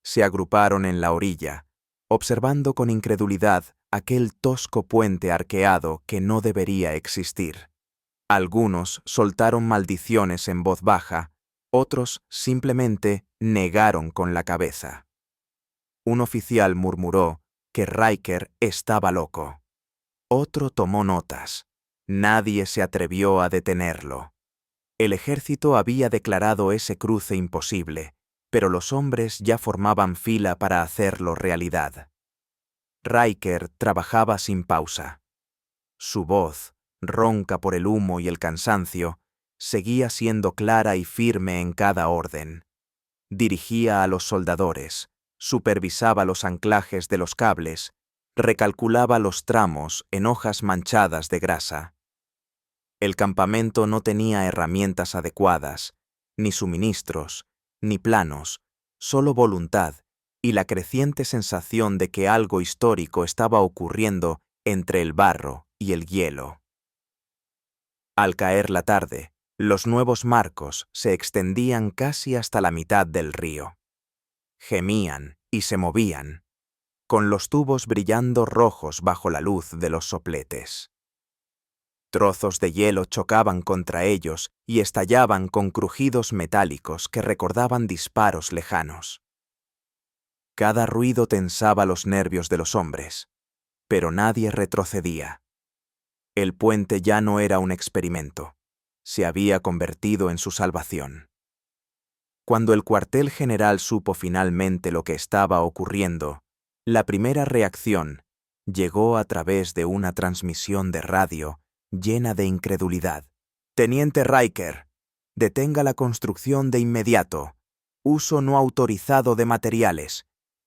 Se agruparon en la orilla, observando con incredulidad aquel tosco puente arqueado que no debería existir. Algunos soltaron maldiciones en voz baja, otros simplemente negaron con la cabeza. Un oficial murmuró que Riker estaba loco. Otro tomó notas. Nadie se atrevió a detenerlo. El ejército había declarado ese cruce imposible, pero los hombres ya formaban fila para hacerlo realidad. Riker trabajaba sin pausa. Su voz, ronca por el humo y el cansancio, seguía siendo clara y firme en cada orden. Dirigía a los soldadores, supervisaba los anclajes de los cables, recalculaba los tramos en hojas manchadas de grasa. El campamento no tenía herramientas adecuadas, ni suministros, ni planos, solo voluntad y la creciente sensación de que algo histórico estaba ocurriendo entre el barro y el hielo. Al caer la tarde, los nuevos marcos se extendían casi hasta la mitad del río. Gemían y se movían, con los tubos brillando rojos bajo la luz de los sopletes. Trozos de hielo chocaban contra ellos y estallaban con crujidos metálicos que recordaban disparos lejanos. Cada ruido tensaba los nervios de los hombres, pero nadie retrocedía. El puente ya no era un experimento, se había convertido en su salvación. Cuando el cuartel general supo finalmente lo que estaba ocurriendo, la primera reacción llegó a través de una transmisión de radio llena de incredulidad. Teniente Riker, detenga la construcción de inmediato. Uso no autorizado de materiales.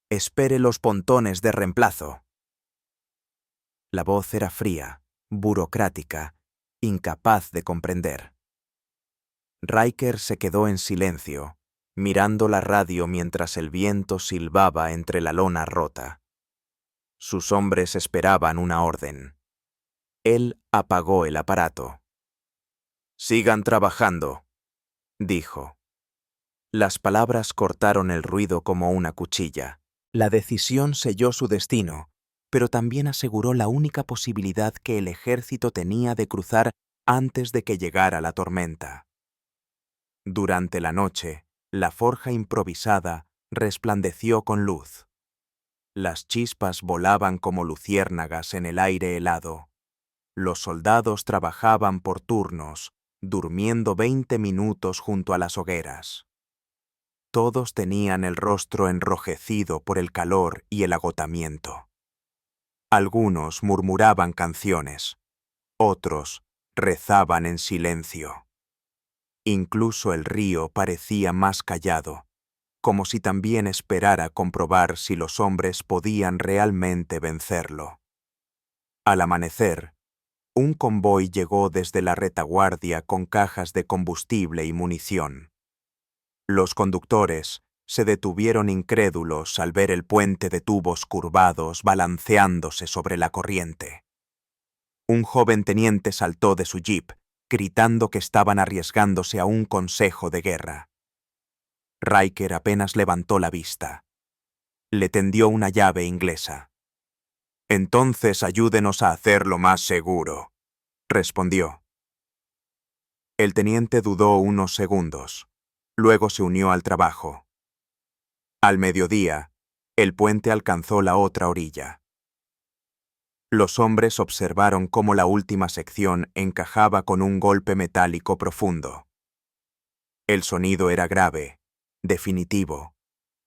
Espere los pontones de reemplazo. La voz era fría, burocrática, incapaz de comprender. Riker se quedó en silencio, mirando la radio mientras el viento silbaba entre la lona rota. Sus hombres esperaban una orden. Él apagó el aparato. «Sigan trabajando», dijo. Las palabras cortaron el ruido como una cuchilla. La decisión selló su destino, pero también aseguró la única posibilidad que el ejército tenía de cruzar antes de que llegara la tormenta. Durante la noche, la forja improvisada resplandeció con luz. Las chispas volaban como luciérnagas en el aire helado. Los soldados trabajaban por turnos, durmiendo 20 minutos junto a las hogueras. Todos tenían el rostro enrojecido por el calor y el agotamiento. Algunos murmuraban canciones, otros rezaban en silencio. Incluso el río parecía más callado, como si también esperara comprobar si los hombres podían realmente vencerlo. Al amanecer, un convoy llegó desde la retaguardia con cajas de combustible y munición. Los conductores se detuvieron incrédulos al ver el puente de tubos curvados balanceándose sobre la corriente. Un joven teniente saltó de su jeep, gritando que estaban arriesgándose a un consejo de guerra. Riker apenas levantó la vista. Le tendió una llave inglesa. «Entonces ayúdenos a hacerlo más seguro», respondió. El teniente dudó unos segundos. Luego se unió al trabajo. Al mediodía, el puente alcanzó la otra orilla. Los hombres observaron cómo la última sección encajaba con un golpe metálico profundo. El sonido era grave, definitivo,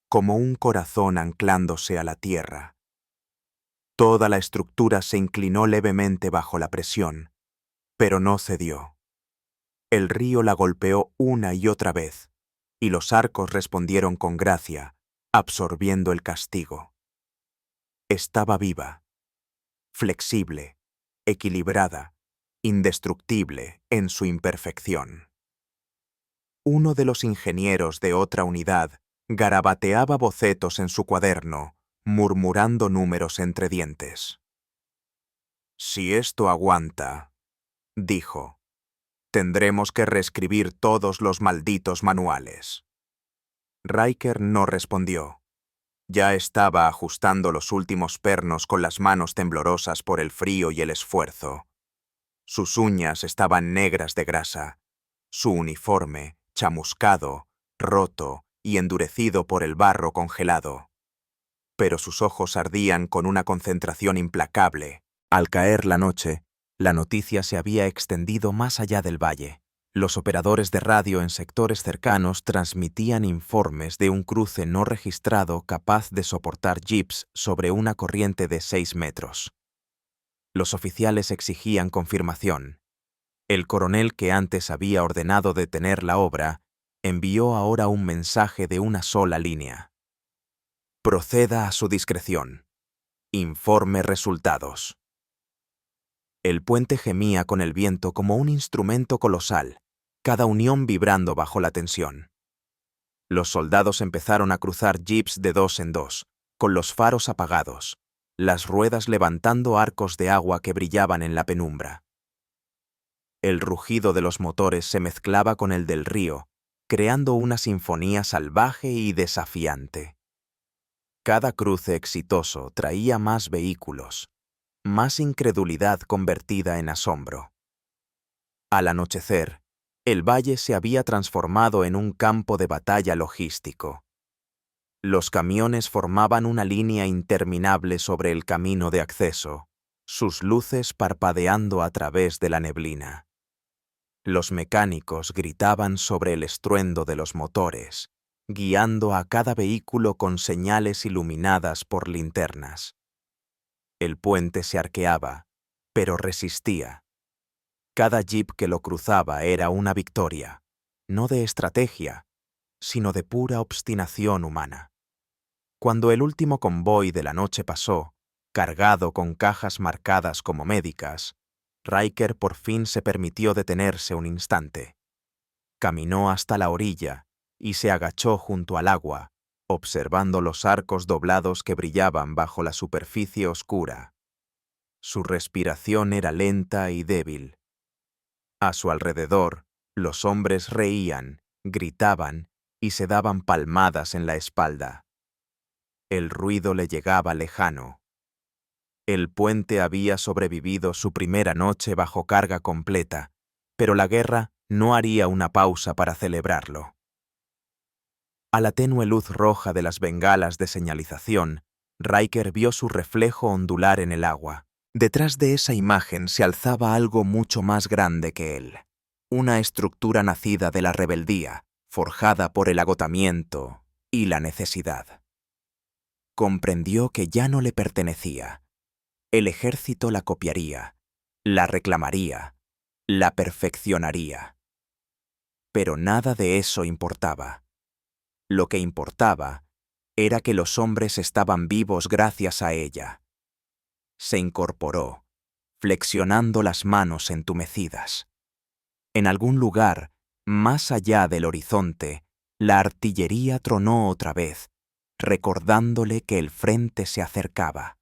como un corazón anclándose a la tierra. Toda la estructura se inclinó levemente bajo la presión, pero no cedió. El río la golpeó una y otra vez, y los arcos respondieron con gracia, absorbiendo el castigo. Estaba viva, flexible, equilibrada, indestructible en su imperfección. Uno de los ingenieros de otra unidad garabateaba bocetos en su cuaderno, murmurando números entre dientes. «Si esto aguanta», dijo, «tendremos que reescribir todos los malditos manuales». Riker no respondió. Ya estaba ajustando los últimos pernos con las manos temblorosas por el frío y el esfuerzo. Sus uñas estaban negras de grasa. Su uniforme, chamuscado, roto y endurecido por el barro congelado. Pero sus ojos ardían con una concentración implacable. Al caer la noche, la noticia se había extendido más allá del valle. Los operadores de radio en sectores cercanos transmitían informes de un cruce no registrado capaz de soportar jeeps sobre una corriente de 6 metros. Los oficiales exigían confirmación. El coronel que antes había ordenado detener la obra envió ahora un mensaje de una sola línea. «Proceda a su discreción. Informe resultados». El puente gemía con el viento como un instrumento colosal, cada unión vibrando bajo la tensión. Los soldados empezaron a cruzar jeeps de 2 en 2, con los faros apagados, las ruedas levantando arcos de agua que brillaban en la penumbra. El rugido de los motores se mezclaba con el del río, creando una sinfonía salvaje y desafiante. Cada cruce exitoso traía más vehículos, más incredulidad convertida en asombro. Al anochecer, el valle se había transformado en un campo de batalla logístico. Los camiones formaban una línea interminable sobre el camino de acceso, sus luces parpadeando a través de la neblina. Los mecánicos gritaban sobre el estruendo de los motores, guiando a cada vehículo con señales iluminadas por linternas. El puente se arqueaba, pero resistía. Cada jeep que lo cruzaba era una victoria, no de estrategia, sino de pura obstinación humana. Cuando el último convoy de la noche pasó, cargado con cajas marcadas como médicas, Riker por fin se permitió detenerse un instante. Caminó hasta la orilla y se agachó junto al agua, observando los arcos doblados que brillaban bajo la superficie oscura. Su respiración era lenta y débil. A su alrededor, los hombres reían, gritaban y se daban palmadas en la espalda. El ruido le llegaba lejano. El puente había sobrevivido su primera noche bajo carga completa, pero la guerra no haría una pausa para celebrarlo. A la tenue luz roja de las bengalas de señalización, Riker vio su reflejo ondular en el agua. Detrás de esa imagen se alzaba algo mucho más grande que él. Una estructura nacida de la rebeldía, forjada por el agotamiento y la necesidad. Comprendió que ya no le pertenecía. El ejército la copiaría, la reclamaría, la perfeccionaría. Pero nada de eso importaba. Lo que importaba era que los hombres estaban vivos gracias a ella. Se incorporó, flexionando las manos entumecidas. En algún lugar, más allá del horizonte, la artillería tronó otra vez, recordándole que el frente se acercaba.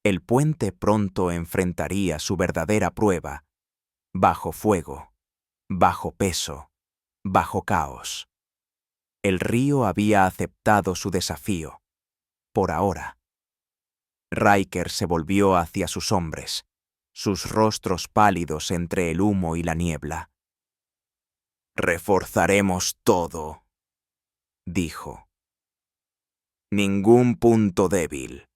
El puente pronto enfrentaría su verdadera prueba, bajo fuego, bajo peso, bajo caos. El río había aceptado su desafío, por ahora. Riker se volvió hacia sus hombres, sus rostros pálidos entre el humo y la niebla. «Reforzaremos todo», dijo. «Ningún punto débil».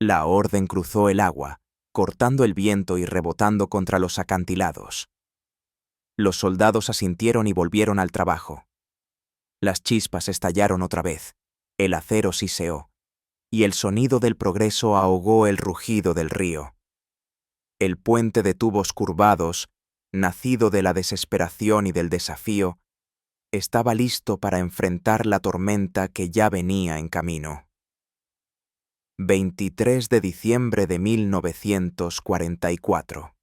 La orden cruzó el agua, cortando el viento y rebotando contra los acantilados. Los soldados asintieron y volvieron al trabajo. Las chispas estallaron otra vez, el acero siseó, y el sonido del progreso ahogó el rugido del río. El puente de tubos curvados, nacido de la desesperación y del desafío, estaba listo para enfrentar la tormenta que ya venía en camino. 23 de diciembre de 1944.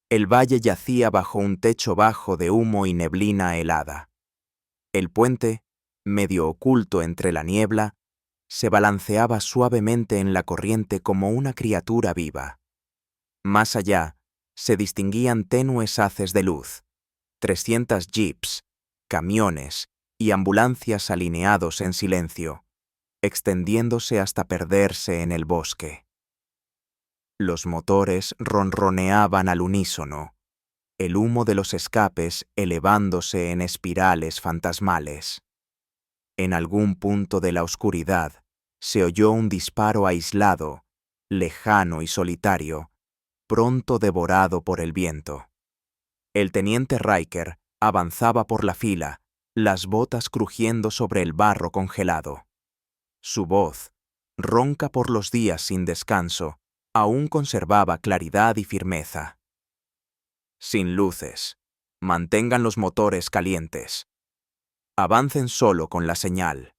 El valle yacía bajo un techo bajo de humo y neblina helada. El puente, medio oculto entre la niebla, se balanceaba suavemente en la corriente como una criatura viva. Más allá, se distinguían tenues haces de luz, 300 jeeps, camiones y ambulancias alineados en silencio, extendiéndose hasta perderse en el bosque. Los motores ronroneaban al unísono, el humo de los escapes elevándose en espirales fantasmales. En algún punto de la oscuridad se oyó un disparo aislado, lejano y solitario, pronto devorado por el viento. El teniente Riker avanzaba por la fila, las botas crujiendo sobre el barro congelado. Su voz, ronca por los días sin descanso, aún conservaba claridad y firmeza. Sin luces. Mantengan los motores calientes. Avancen solo con la señal.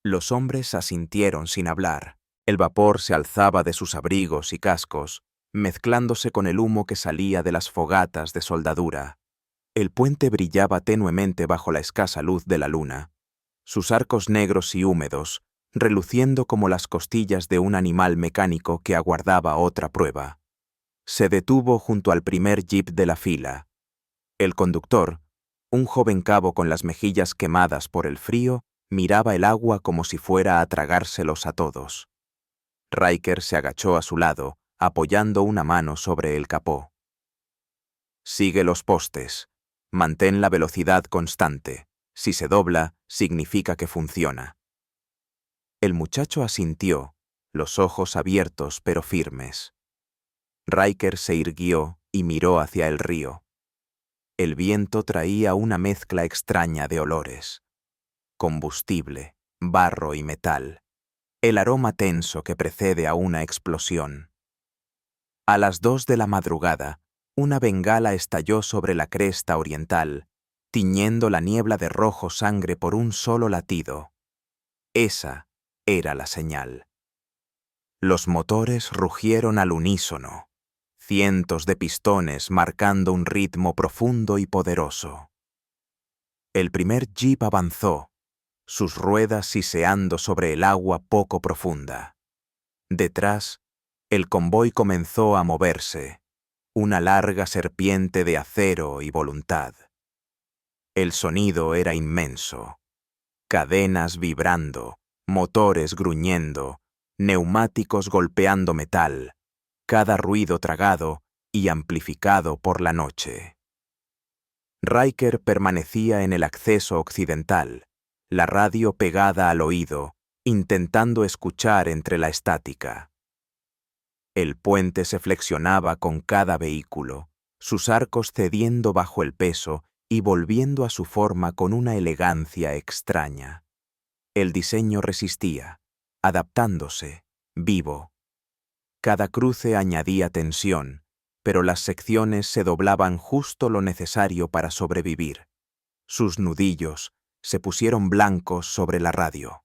Los hombres asintieron sin hablar. El vapor se alzaba de sus abrigos y cascos, mezclándose con el humo que salía de las fogatas de soldadura. El puente brillaba tenuemente bajo la escasa luz de la luna, sus arcos negros y húmedos, reluciendo como las costillas de un animal mecánico que aguardaba otra prueba. Se detuvo junto al primer jeep de la fila. El conductor, un joven cabo con las mejillas quemadas por el frío, miraba el agua como si fuera a tragárselos a todos. Riker se agachó a su lado, apoyando una mano sobre el capó. «Sigue los postes. Mantén la velocidad constante. Si se dobla, significa que funciona». El muchacho asintió, los ojos abiertos pero firmes. Riker se irguió y miró hacia el río. El viento traía una mezcla extraña de olores. Combustible, barro y metal. El aroma tenso que precede a una explosión. A las 2 de la madrugada, una bengala estalló sobre la cresta oriental, tiñendo la niebla de rojo sangre por un solo latido. Esa era la señal. Los motores rugieron al unísono, cientos de pistones marcando un ritmo profundo y poderoso. El primer jeep avanzó, sus ruedas siseando sobre el agua poco profunda. Detrás, el convoy comenzó a moverse, una larga serpiente de acero y voluntad. El sonido era inmenso. Cadenas vibrando, motores gruñendo, neumáticos golpeando metal, cada ruido tragado y amplificado por la noche. Riker permanecía en el acceso occidental, la radio pegada al oído, intentando escuchar entre la estática. El puente se flexionaba con cada vehículo, sus arcos cediendo bajo el peso y volviendo a su forma con una elegancia extraña. El diseño resistía, adaptándose, vivo. Cada cruce añadía tensión, pero las secciones se doblaban justo lo necesario para sobrevivir. Sus nudillos se pusieron blancos sobre la radio.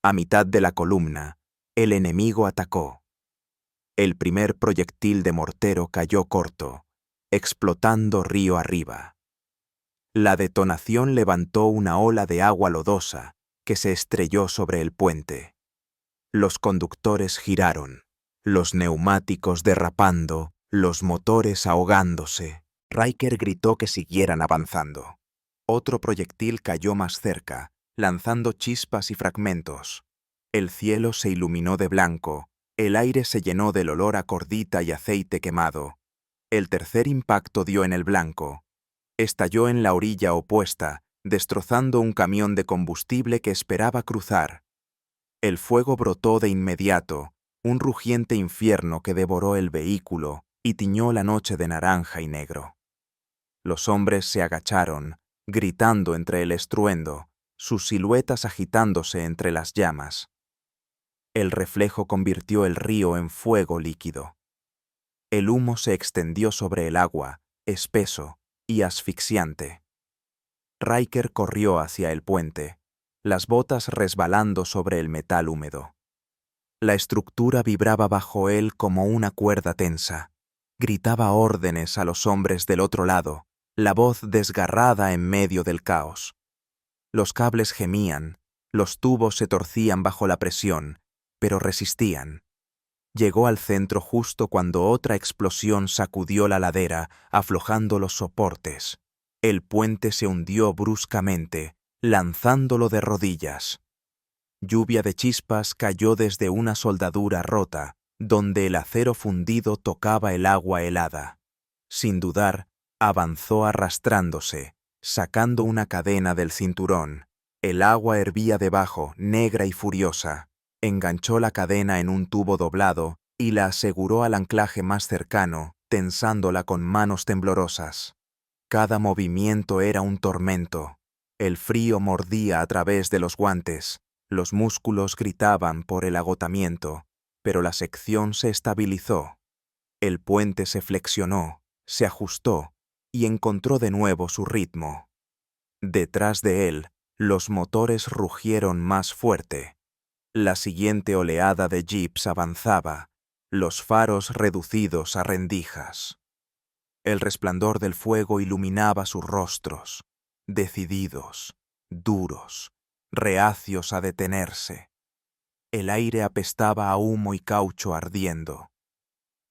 A mitad de la columna, el enemigo atacó. El primer proyectil de mortero cayó corto, explotando río arriba. La detonación levantó una ola de agua lodosa que se estrelló sobre el puente. Los conductores giraron, los neumáticos derrapando, los motores ahogándose. Riker gritó que siguieran avanzando. Otro proyectil cayó más cerca, lanzando chispas y fragmentos. El cielo se iluminó de blanco, el aire se llenó del olor a cordita y aceite quemado. El tercer impacto dio en el blanco. Estalló en la orilla opuesta, destrozando un camión de combustible que esperaba cruzar. El fuego brotó de inmediato, un rugiente infierno que devoró el vehículo y tiñó la noche de naranja y negro. Los hombres se agacharon, gritando entre el estruendo, sus siluetas agitándose entre las llamas. El reflejo convirtió el río en fuego líquido. El humo se extendió sobre el agua, espeso y asfixiante. Riker corrió hacia el puente, las botas resbalando sobre el metal húmedo. La estructura vibraba bajo él como una cuerda tensa. Gritaba órdenes a los hombres del otro lado, la voz desgarrada en medio del caos. Los cables gemían, los tubos se torcían bajo la presión, pero resistían. Llegó al centro justo cuando otra explosión sacudió la ladera, aflojando los soportes. El puente se hundió bruscamente, lanzándolo de rodillas. Lluvia de chispas cayó desde una soldadura rota, donde el acero fundido tocaba el agua helada. Sin dudar, avanzó arrastrándose, sacando una cadena del cinturón. El agua hervía debajo, negra y furiosa. Enganchó la cadena en un tubo doblado y la aseguró al anclaje más cercano, tensándola con manos temblorosas. Cada movimiento era un tormento. El frío mordía a través de los guantes. Los músculos gritaban por el agotamiento, pero la sección se estabilizó. El puente se flexionó, se ajustó y encontró de nuevo su ritmo. Detrás de él, los motores rugieron más fuerte. La siguiente oleada de jeeps avanzaba, los faros reducidos a rendijas. El resplandor del fuego iluminaba sus rostros, decididos, duros, reacios a detenerse. El aire apestaba a humo y caucho ardiendo.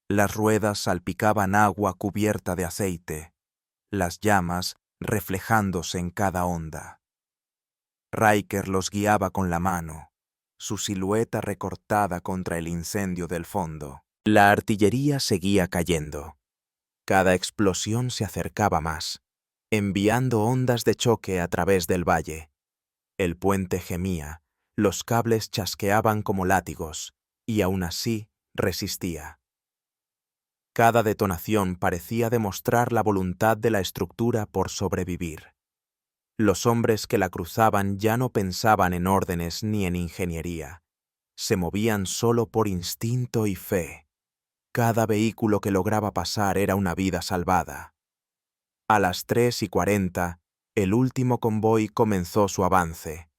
Las ruedas salpicaban agua cubierta de aceite, las llamas reflejándose en cada onda. Riker los guiaba con la mano, su silueta recortada contra el incendio del fondo. La artillería seguía cayendo. Cada explosión se acercaba más, enviando ondas de choque a través del valle. El puente gemía, los cables chasqueaban como látigos, y aún así resistía. Cada detonación parecía demostrar la voluntad de la estructura por sobrevivir. Los hombres que la cruzaban ya no pensaban en órdenes ni en ingeniería. Se movían solo por instinto y fe. Cada vehículo que lograba pasar era una vida salvada. A las 3:40, el último convoy comenzó su avance.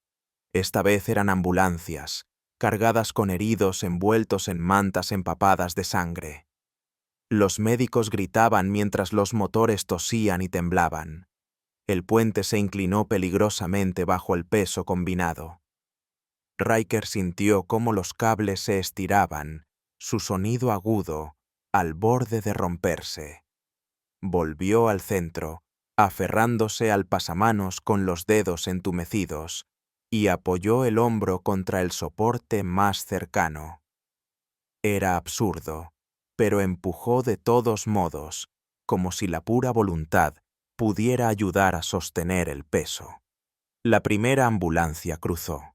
Esta vez eran ambulancias, cargadas con heridos envueltos en mantas empapadas de sangre. Los médicos gritaban mientras los motores tosían y temblaban. El puente se inclinó peligrosamente bajo el peso combinado. Riker sintió cómo los cables se estiraban, su sonido agudo, al borde de romperse. Volvió al centro, aferrándose al pasamanos con los dedos entumecidos, y apoyó el hombro contra el soporte más cercano. Era absurdo, pero empujó de todos modos, como si la pura voluntad pudiera ayudar a sostener el peso. La primera ambulancia cruzó.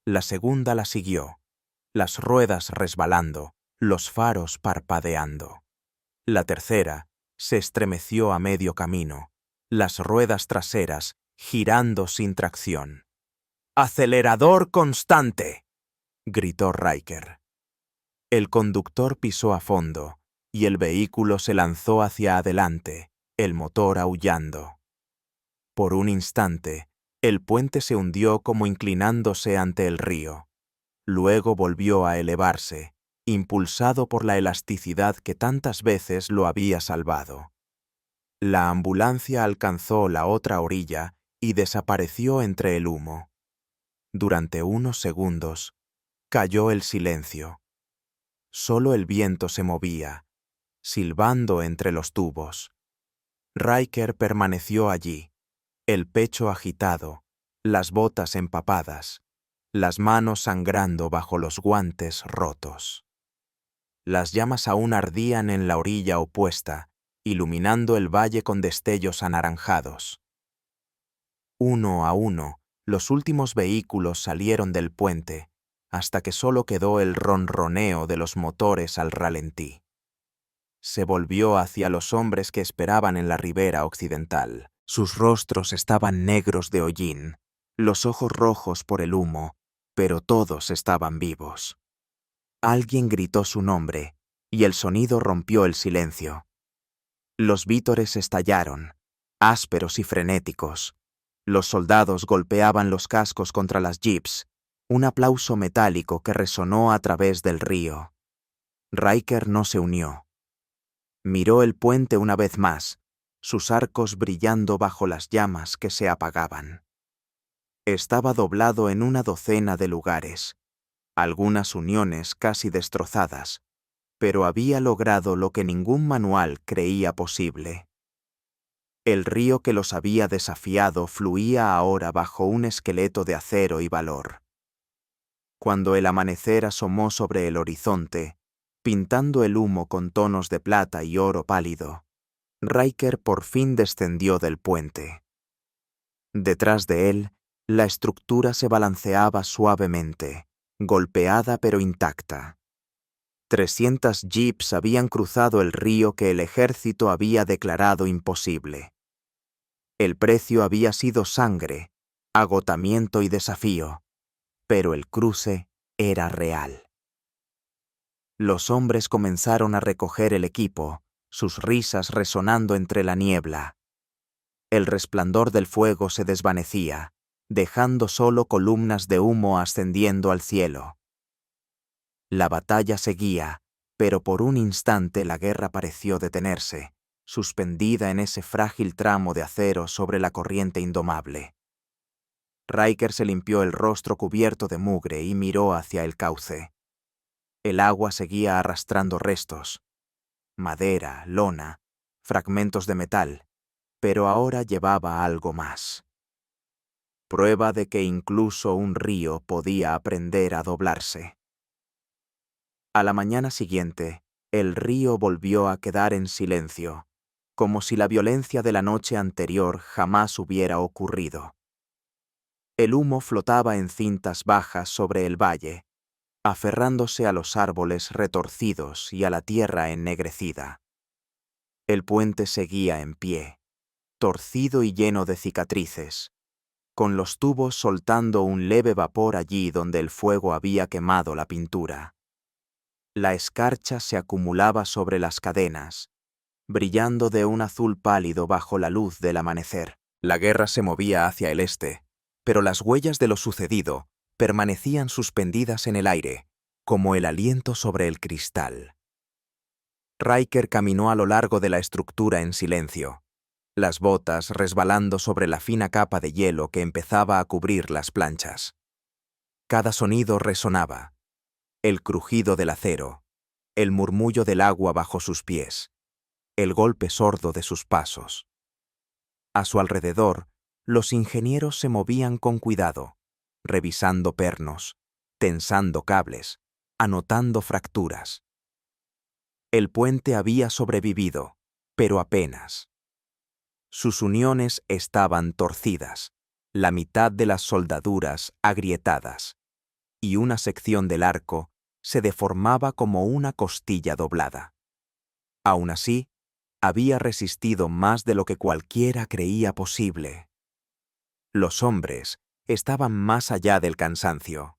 La segunda la siguió, las ruedas resbalando, los faros parpadeando. La tercera se estremeció a medio camino, las ruedas traseras girando sin tracción. ¡Acelerador constante!, gritó Riker. El conductor pisó a fondo y el vehículo se lanzó hacia adelante, el motor aullando. Por un instante, el puente se hundió como inclinándose ante el río. Luego volvió a elevarse, impulsado por la elasticidad que tantas veces lo había salvado. La ambulancia alcanzó la otra orilla y desapareció entre el humo. Durante unos segundos, cayó el silencio. Solo el viento se movía, silbando entre los tubos. Riker permaneció allí, el pecho agitado, las botas empapadas, las manos sangrando bajo los guantes rotos. Las llamas aún ardían en la orilla opuesta, iluminando el valle con destellos anaranjados. Uno a uno, los últimos vehículos salieron del puente, hasta que solo quedó el ronroneo de los motores al ralentí. Se volvió hacia los hombres que esperaban en la ribera occidental. Sus rostros estaban negros de hollín, los ojos rojos por el humo, pero todos estaban vivos. Alguien gritó su nombre, y el sonido rompió el silencio. Los vítores estallaron, ásperos y frenéticos. Los soldados golpeaban los cascos contra las jeeps, un aplauso metálico que resonó a través del río. Riker no se unió. Miró el puente una vez más, sus arcos brillando bajo las llamas que se apagaban. Estaba doblado en una docena de lugares, algunas uniones casi destrozadas, pero había logrado lo que ningún manual creía posible. El río que los había desafiado fluía ahora bajo un esqueleto de acero y valor. Cuando el amanecer asomó sobre el horizonte, pintando el humo con tonos de plata y oro pálido, Riker por fin descendió del puente. Detrás de él, la estructura se balanceaba suavemente, golpeada pero intacta. 300 jeeps habían cruzado el río que el ejército había declarado imposible. El precio había sido sangre, agotamiento y desafío, pero el cruce era real. Los hombres comenzaron a recoger el equipo, sus risas resonando entre la niebla. El resplandor del fuego se desvanecía, dejando solo columnas de humo ascendiendo al cielo. La batalla seguía, pero por un instante la guerra pareció detenerse, suspendida en ese frágil tramo de acero sobre la corriente indomable. Riker se limpió el rostro cubierto de mugre y miró hacia el cauce. El agua seguía arrastrando restos, madera, lona, fragmentos de metal, pero ahora llevaba algo más. Prueba de que incluso un río podía aprender a doblarse. A la mañana siguiente, el río volvió a quedar en silencio, como si la violencia de la noche anterior jamás hubiera ocurrido. El humo flotaba en cintas bajas sobre el valle, aferrándose a los árboles retorcidos y a la tierra ennegrecida. El puente seguía en pie, torcido y lleno de cicatrices, con los tubos soltando un leve vapor allí donde el fuego había quemado la pintura. La escarcha se acumulaba sobre las cadenas, brillando de un azul pálido bajo la luz del amanecer. La guerra se movía hacia el este, pero las huellas de lo sucedido permanecían suspendidas en el aire, como el aliento sobre el cristal. Riker caminó a lo largo de la estructura en silencio, las botas resbalando sobre la fina capa de hielo que empezaba a cubrir las planchas. Cada sonido resonaba: el crujido del acero, el murmullo del agua bajo sus pies, el golpe sordo de sus pasos. A su alrededor, los ingenieros se movían con cuidado, revisando pernos, tensando cables, anotando fracturas. El puente había sobrevivido, pero apenas. Sus uniones estaban torcidas, la mitad de las soldaduras agrietadas, y una sección del arco se deformaba como una costilla doblada. Aún así, había resistido más de lo que cualquiera creía posible. Los hombres estaban más allá del cansancio.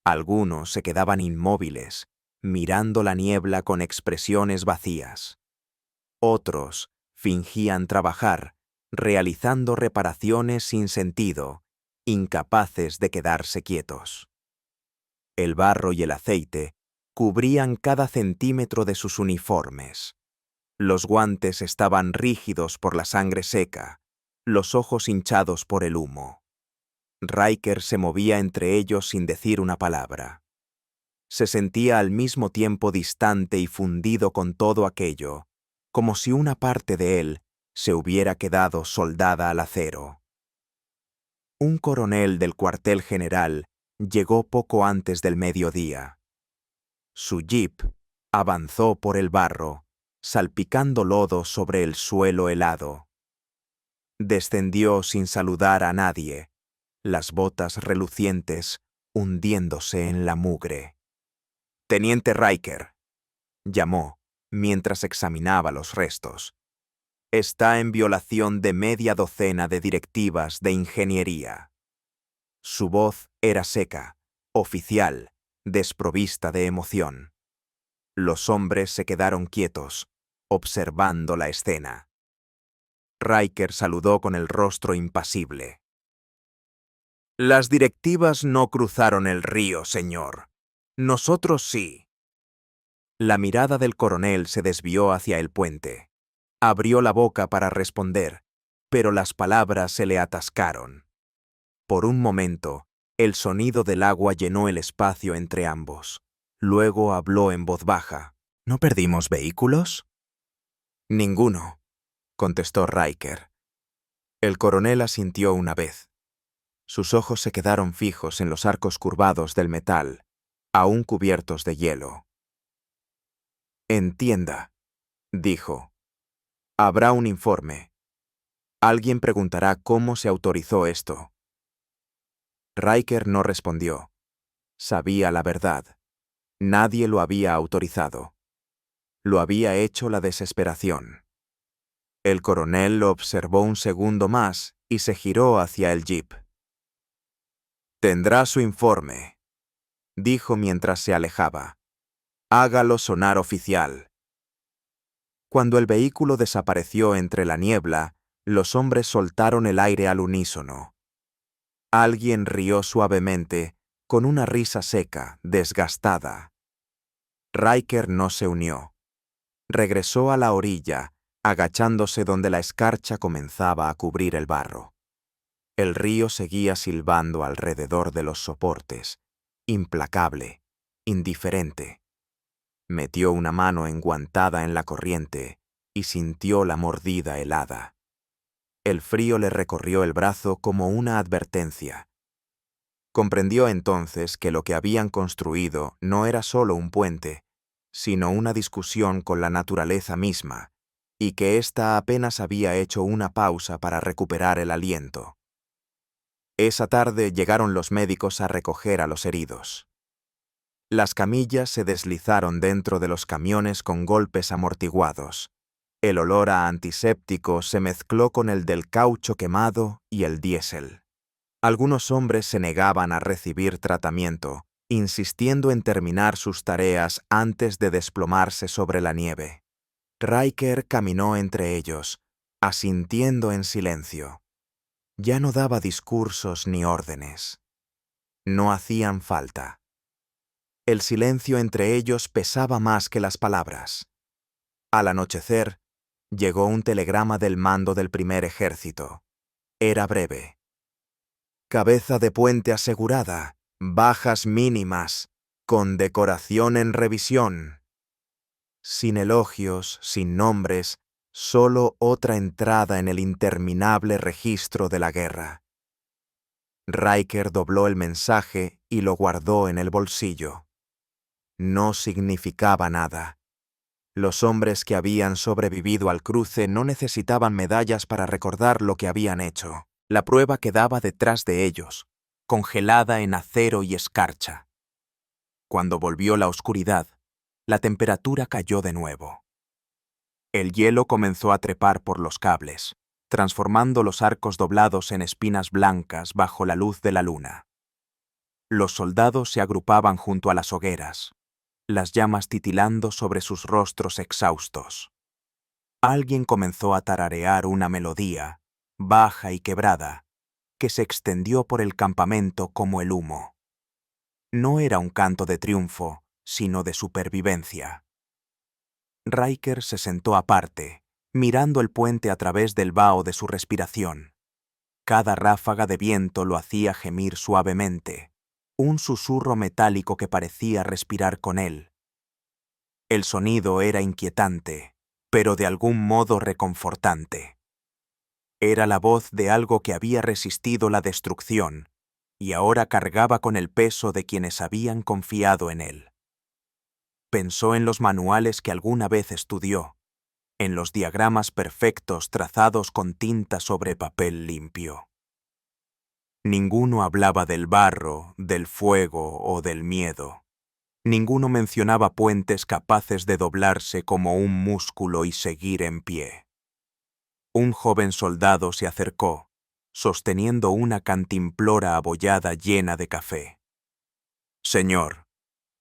Algunos se quedaban inmóviles, mirando la niebla con expresiones vacías. Otros fingían trabajar, realizando reparaciones sin sentido, incapaces de quedarse quietos. El barro y el aceite cubrían cada centímetro de sus uniformes. Los guantes estaban rígidos por la sangre seca, los ojos hinchados por el humo. Riker se movía entre ellos sin decir una palabra. Se sentía al mismo tiempo distante y fundido con todo aquello, como si una parte de él se hubiera quedado soldada al acero. Un coronel del cuartel general llegó poco antes del mediodía. Su jeep avanzó por el barro, salpicando lodo sobre el suelo helado. Descendió sin saludar a nadie, las botas relucientes hundiéndose en la mugre. «Teniente Riker», llamó mientras examinaba los restos. «Está en violación de media docena de directivas de ingeniería». Su voz era seca, oficial, desprovista de emoción. Los hombres se quedaron quietos, observando la escena. Riker saludó con el rostro impasible. «Las directivas no cruzaron el río, señor. Nosotros sí». La mirada del coronel se desvió hacia el puente. Abrió la boca para responder, pero las palabras se le atascaron. Por un momento, el sonido del agua llenó el espacio entre ambos. Luego habló en voz baja. «¿No perdimos vehículos?» «Ninguno», contestó Riker. El coronel asintió una vez. Sus ojos se quedaron fijos en los arcos curvados del metal, aún cubiertos de hielo. «Entienda», dijo. «Habrá un informe. Alguien preguntará cómo se autorizó esto». Riker no respondió. Sabía la verdad. Nadie lo había autorizado. Lo había hecho la desesperación. El coronel lo observó un segundo más y se giró hacia el jeep. «Tendrá su informe», dijo mientras se alejaba. «Hágalo sonar oficial». Cuando el vehículo desapareció entre la niebla, los hombres soltaron el aire al unísono. Alguien rió suavemente, con una risa seca, desgastada. Riker no se unió. Regresó a la orilla, agachándose donde la escarcha comenzaba a cubrir el barro. El río seguía silbando alrededor de los soportes, implacable, indiferente. Metió una mano enguantada en la corriente y sintió la mordida helada. El frío le recorrió el brazo como una advertencia. Comprendió entonces que lo que habían construido no era solo un puente, sino una discusión con la naturaleza misma, y que ésta apenas había hecho una pausa para recuperar el aliento. Esa tarde llegaron los médicos a recoger a los heridos. Las camillas se deslizaron dentro de los camiones con golpes amortiguados. El olor a antiséptico se mezcló con el del caucho quemado y el diésel. Algunos hombres se negaban a recibir tratamiento, insistiendo en terminar sus tareas antes de desplomarse sobre la nieve. Riker caminó entre ellos, asintiendo en silencio. Ya no daba discursos ni órdenes. No hacían falta. El silencio entre ellos pesaba más que las palabras. Al anochecer, llegó un telegrama del mando del primer ejército. Era breve. «Cabeza de puente asegurada, bajas mínimas, condecoración en revisión». Sin elogios, sin nombres, solo otra entrada en el interminable registro de la guerra. Riker dobló el mensaje y lo guardó en el bolsillo. No significaba nada. Los hombres que habían sobrevivido al cruce no necesitaban medallas para recordar lo que habían hecho. La prueba quedaba detrás de ellos, congelada en acero y escarcha. Cuando volvió la oscuridad, la temperatura cayó de nuevo. El hielo comenzó a trepar por los cables, transformando los arcos doblados en espinas blancas bajo la luz de la luna. Los soldados se agrupaban junto a las hogueras, las llamas titilando sobre sus rostros exhaustos. Alguien comenzó a tararear una melodía, baja y quebrada, que se extendió por el campamento como el humo. No era un canto de triunfo, sino de supervivencia. Riker se sentó aparte, mirando el puente a través del vaho de su respiración. Cada ráfaga de viento lo hacía gemir suavemente, un susurro metálico que parecía respirar con él. El sonido era inquietante, pero de algún modo reconfortante. Era la voz de algo que había resistido la destrucción y ahora cargaba con el peso de quienes habían confiado en él. Pensó en los manuales que alguna vez estudió, en los diagramas perfectos trazados con tinta sobre papel limpio. Ninguno hablaba del barro, del fuego o del miedo. Ninguno mencionaba puentes capaces de doblarse como un músculo y seguir en pie. Un joven soldado se acercó, sosteniendo una cantimplora abollada llena de café. «Señor»,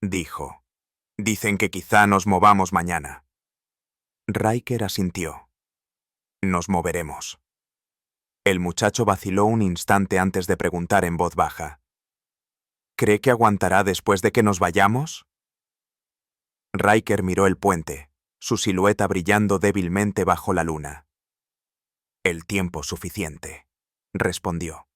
dijo, «dicen que quizá nos movamos mañana». Riker asintió. «Nos moveremos». El muchacho vaciló un instante antes de preguntar en voz baja. «¿Cree que aguantará después de que nos vayamos?» Riker miró el puente, su silueta brillando débilmente bajo la luna. «El tiempo suficiente», respondió.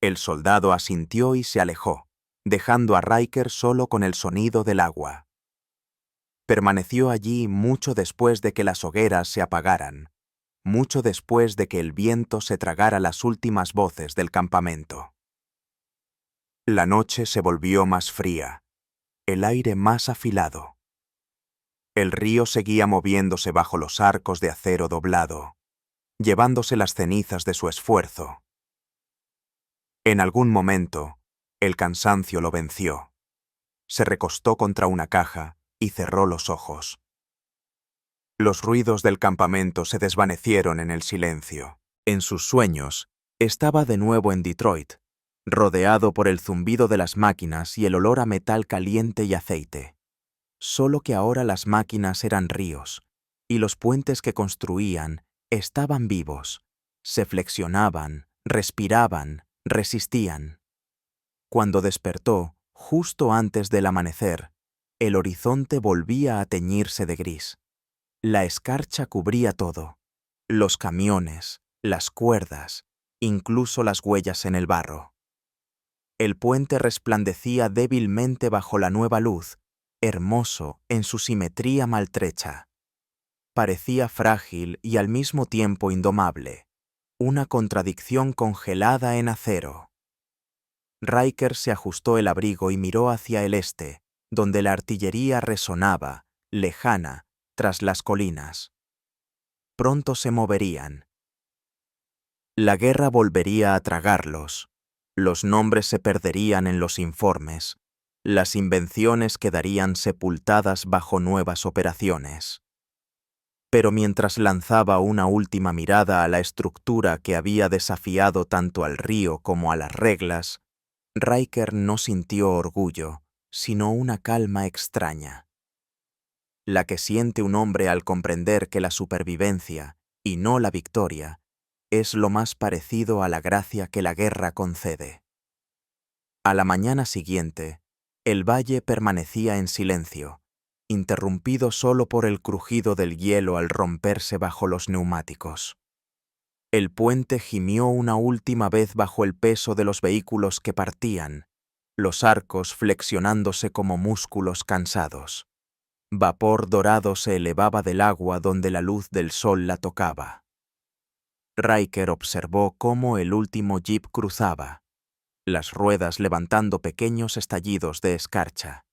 El soldado asintió y se alejó, dejando a Riker solo con el sonido del agua. Permaneció allí mucho después de que las hogueras se apagaran, mucho después de que el viento se tragara las últimas voces del campamento. La noche se volvió más fría, el aire más afilado. El río seguía moviéndose bajo los arcos de acero doblado, llevándose las cenizas de su esfuerzo. En algún momento, el cansancio lo venció. Se recostó contra una caja y cerró los ojos. Los ruidos del campamento se desvanecieron en el silencio. En sus sueños, estaba de nuevo en Detroit, rodeado por el zumbido de las máquinas y el olor a metal caliente y aceite. Solo que ahora las máquinas eran ríos, y los puentes que construían estaban vivos, se flexionaban, respiraban, resistían. Cuando despertó, justo antes del amanecer, el horizonte volvía a teñirse de gris. La escarcha cubría todo: los camiones, las cuerdas, incluso las huellas en el barro. El puente resplandecía débilmente bajo la nueva luz, hermoso en su simetría maltrecha. Parecía frágil y al mismo tiempo indomable, una contradicción congelada en acero. Riker se ajustó el abrigo y miró hacia el este, donde la artillería resonaba, lejana, tras las colinas. Pronto se moverían. La guerra volvería a tragarlos. Los nombres se perderían en los informes. Las invenciones quedarían sepultadas bajo nuevas operaciones. Pero mientras lanzaba una última mirada a la estructura que había desafiado tanto al río como a las reglas, Riker no sintió orgullo, sino una calma extraña. La que siente un hombre al comprender que la supervivencia, y no la victoria, es lo más parecido a la gracia que la guerra concede. A la mañana siguiente, el valle permanecía en silencio, interrumpido solo por el crujido del hielo al romperse bajo los neumáticos. El puente gimió una última vez bajo el peso de los vehículos que partían, los arcos flexionándose como músculos cansados. Vapor dorado se elevaba del agua donde la luz del sol la tocaba. Riker observó cómo el último jeep cruzaba, las ruedas levantando pequeños estallidos de escarcha.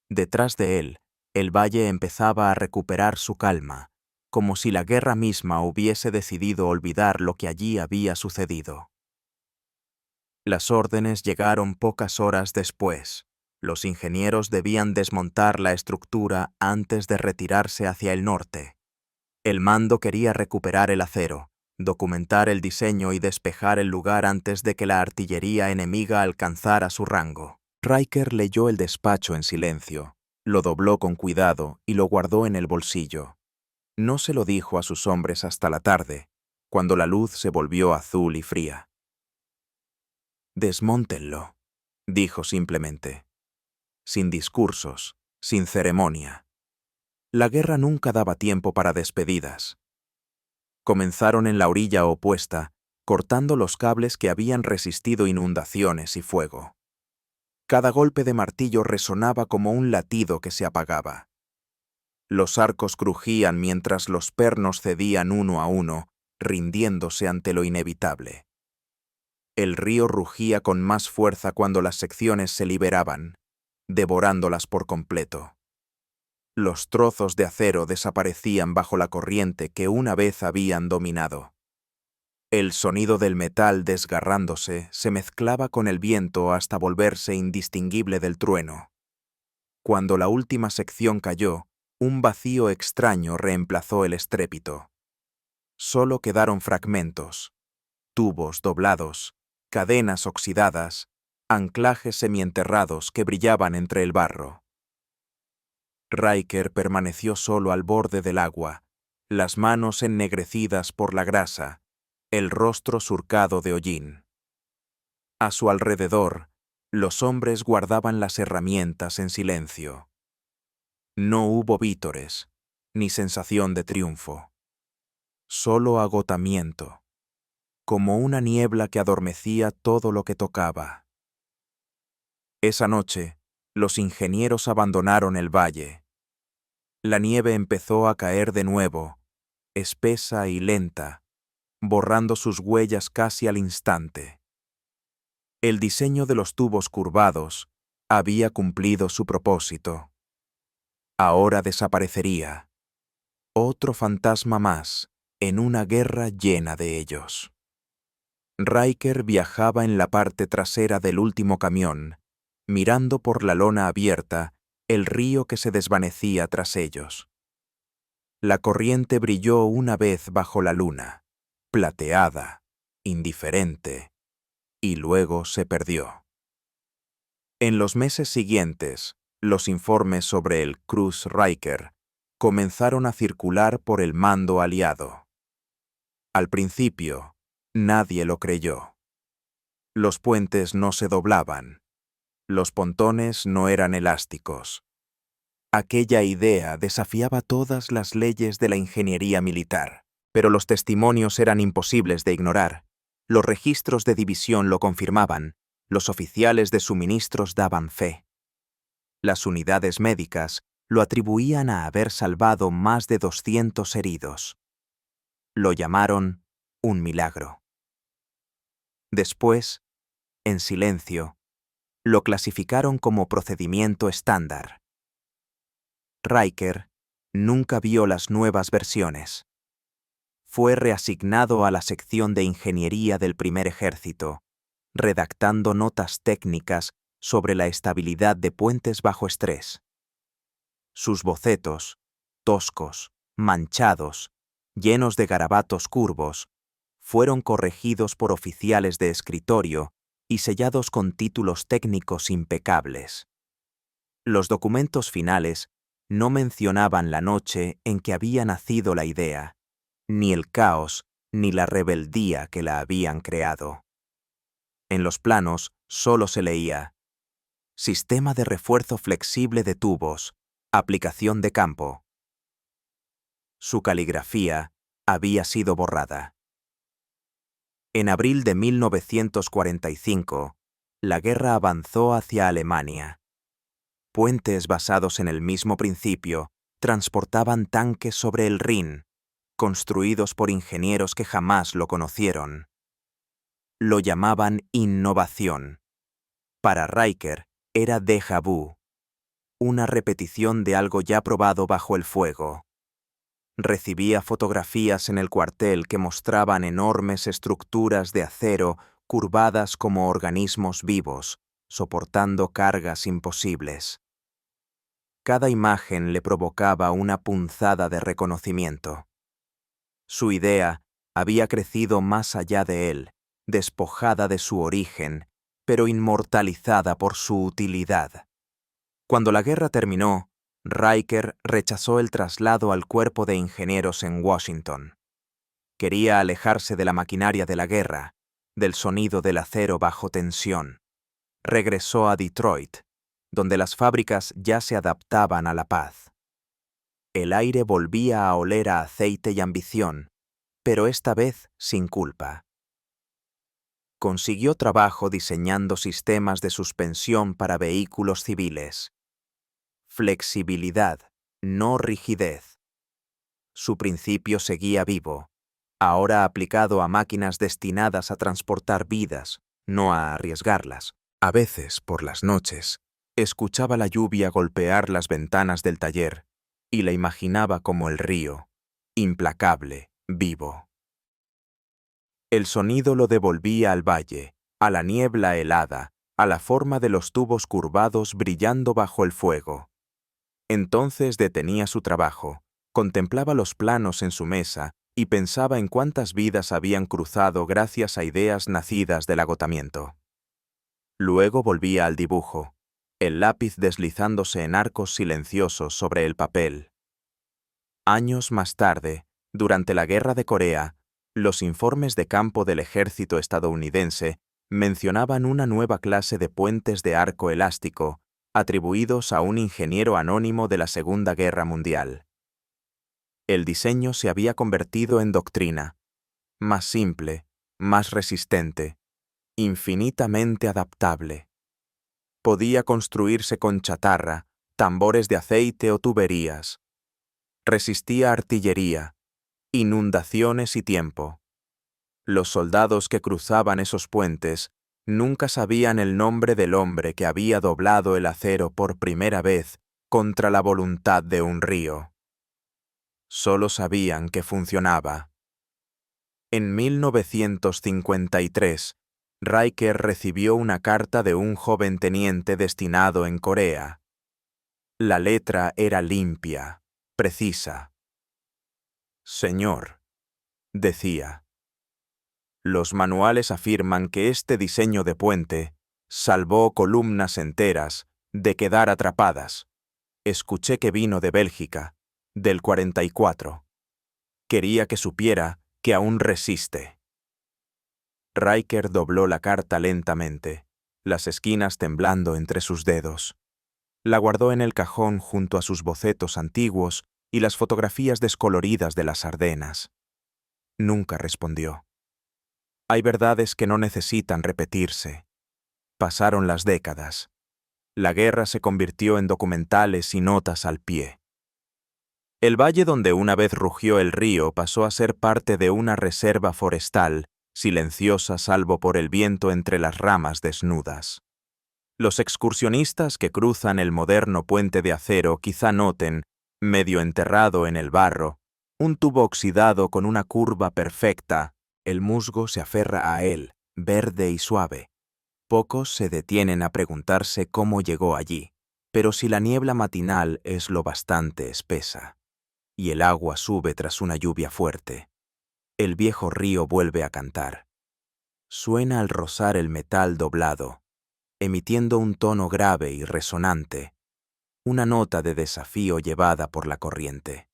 Detrás de él, el valle empezaba a recuperar su calma, como si la guerra misma hubiese decidido olvidar lo que allí había sucedido. Las órdenes llegaron pocas horas después. Los ingenieros debían desmontar la estructura antes de retirarse hacia el norte. El mando quería recuperar el acero, documentar el diseño y despejar el lugar antes de que la artillería enemiga alcanzara su rango. Riker leyó el despacho en silencio, lo dobló con cuidado y lo guardó en el bolsillo. No se lo dijo a sus hombres hasta la tarde, cuando la luz se volvió azul y fría. «Desmóntenlo», dijo simplemente. Sin discursos, sin ceremonia. La guerra nunca daba tiempo para despedidas. Comenzaron en la orilla opuesta, cortando los cables que habían resistido inundaciones y fuego. Cada golpe de martillo resonaba como un latido que se apagaba. Los arcos crujían mientras los pernos cedían uno a uno, rindiéndose ante lo inevitable. El río rugía con más fuerza cuando las secciones se liberaban, devorándolas por completo. Los trozos de acero desaparecían bajo la corriente que una vez habían dominado. El sonido del metal desgarrándose se mezclaba con el viento hasta volverse indistinguible del trueno. Cuando la última sección cayó, un vacío extraño reemplazó el estrépito. Solo quedaron fragmentos, tubos doblados, cadenas oxidadas, anclajes semienterrados que brillaban entre el barro. Riker permaneció solo al borde del agua, las manos ennegrecidas por la grasa, el rostro surcado de hollín. A su alrededor, los hombres guardaban las herramientas en silencio. No hubo vítores, ni sensación de triunfo. Solo agotamiento, como una niebla que adormecía todo lo que tocaba. Esa noche, los ingenieros abandonaron el valle. La nieve empezó a caer de nuevo, espesa y lenta, borrando sus huellas casi al instante. El diseño de los tubos curvados había cumplido su propósito. Ahora desaparecería. Otro fantasma más en una guerra llena de ellos. Riker viajaba en la parte trasera del último camión, mirando por la lona abierta el río que se desvanecía tras ellos. La corriente brilló una vez bajo la luna, plateada, indiferente, y luego se perdió. En los meses siguientes, los informes sobre el Cruise Riker comenzaron a circular por el mando aliado. Al principio, nadie lo creyó. Los puentes no se doblaban. Los pontones no eran elásticos. Aquella idea desafiaba todas las leyes de la ingeniería militar, pero los testimonios eran imposibles de ignorar. Los registros de división lo confirmaban, los oficiales de suministros daban fe. Las unidades médicas lo atribuían a haber salvado más de 200 heridos. Lo llamaron un milagro. Después, en silencio, lo clasificaron como procedimiento estándar. Riker nunca vio las nuevas versiones. Fue reasignado a la sección de ingeniería del primer ejército, redactando notas técnicas sobre la estabilidad de puentes bajo estrés. Sus bocetos, toscos, manchados, llenos de garabatos curvos, fueron corregidos por oficiales de escritorio y sellados con títulos técnicos impecables. Los documentos finales no mencionaban la noche en que había nacido la idea, ni el caos ni la rebeldía que la habían creado. En los planos solo se leía: Sistema de refuerzo flexible de tubos, aplicación de campo. Su caligrafía había sido borrada. En abril de 1945, la guerra avanzó hacia Alemania. Puentes basados en el mismo principio transportaban tanques sobre el Rin, construidos por ingenieros que jamás lo conocieron. Lo llamaban innovación. Para Riker era déjà vu, una repetición de algo ya probado bajo el fuego. Recibía fotografías en el cuartel que mostraban enormes estructuras de acero curvadas como organismos vivos, soportando cargas imposibles. Cada imagen le provocaba una punzada de reconocimiento. Su idea había crecido más allá de él, despojada de su origen, pero inmortalizada por su utilidad. Cuando la guerra terminó, Riker rechazó el traslado al cuerpo de ingenieros en Washington. Quería alejarse de la maquinaria de la guerra, del sonido del acero bajo tensión. Regresó a Detroit, donde las fábricas ya se adaptaban a la paz. El aire volvía a oler a aceite y ambición, pero esta vez sin culpa. Consiguió trabajo diseñando sistemas de suspensión para vehículos civiles. Flexibilidad, no rigidez. Su principio seguía vivo: ahora aplicado a máquinas destinadas a transportar vidas, no a arriesgarlas. A veces, por las noches, escuchaba la lluvia golpear las ventanas del taller y la imaginaba como el río, implacable, vivo. El sonido lo devolvía al valle, a la niebla helada, a la forma de los tubos curvados brillando bajo el fuego. Entonces detenía su trabajo, contemplaba los planos en su mesa y pensaba en cuántas vidas habían cruzado gracias a ideas nacidas del agotamiento. Luego volvía al dibujo, el lápiz deslizándose en arcos silenciosos sobre el papel. Años más tarde, durante la Guerra de Corea, los informes de campo del ejército estadounidense mencionaban una nueva clase de puentes de arco elástico atribuidos a un ingeniero anónimo de la Segunda Guerra Mundial. El diseño se había convertido en doctrina, más simple, más resistente, infinitamente adaptable. Podía construirse con chatarra, tambores de aceite o tuberías. Resistía artillería, inundaciones y tiempo. Los soldados que cruzaban esos puentes nunca sabían el nombre del hombre que había doblado el acero por primera vez contra la voluntad de un río. Solo sabían que funcionaba. En 1953, Riker recibió una carta de un joven teniente destinado en Corea. La letra era limpia, precisa. Señor, decía, los manuales afirman que este diseño de puente salvó columnas enteras de quedar atrapadas. Escuché que vino de Bélgica, del 44. Quería que supiera que aún resiste. Riker dobló la carta lentamente, las esquinas temblando entre sus dedos. La guardó en el cajón junto a sus bocetos antiguos y las fotografías descoloridas de las Ardenas. Nunca respondió. Hay verdades que no necesitan repetirse. Pasaron las décadas. La guerra se convirtió en documentales y notas al pie. El valle donde una vez rugió el río pasó a ser parte de una reserva forestal, silenciosa salvo por el viento entre las ramas desnudas. Los excursionistas que cruzan el moderno puente de acero quizá noten, medio enterrado en el barro, un tubo oxidado con una curva perfecta. El musgo se aferra a él, verde y suave. Pocos se detienen a preguntarse cómo llegó allí, pero si la niebla matinal es lo bastante espesa, y el agua sube tras una lluvia fuerte, el viejo río vuelve a cantar. Suena al rozar el metal doblado, emitiendo un tono grave y resonante, una nota de desafío llevada por la corriente.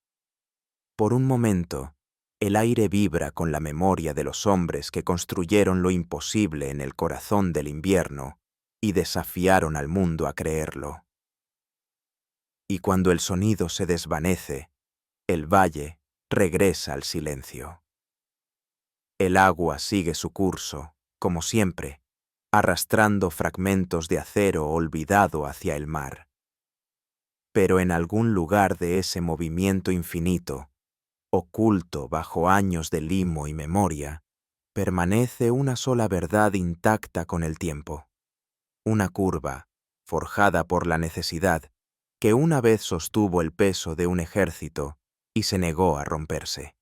Por un momento, el aire vibra con la memoria de los hombres que construyeron lo imposible en el corazón del invierno y desafiaron al mundo a creerlo. Y cuando el sonido se desvanece, el valle regresa al silencio. El agua sigue su curso, como siempre, arrastrando fragmentos de acero olvidado hacia el mar. Pero en algún lugar de ese movimiento infinito, oculto bajo años de limo y memoria, permanece una sola verdad intacta con el tiempo. Una curva, forjada por la necesidad, que una vez sostuvo el peso de un ejército y se negó a romperse.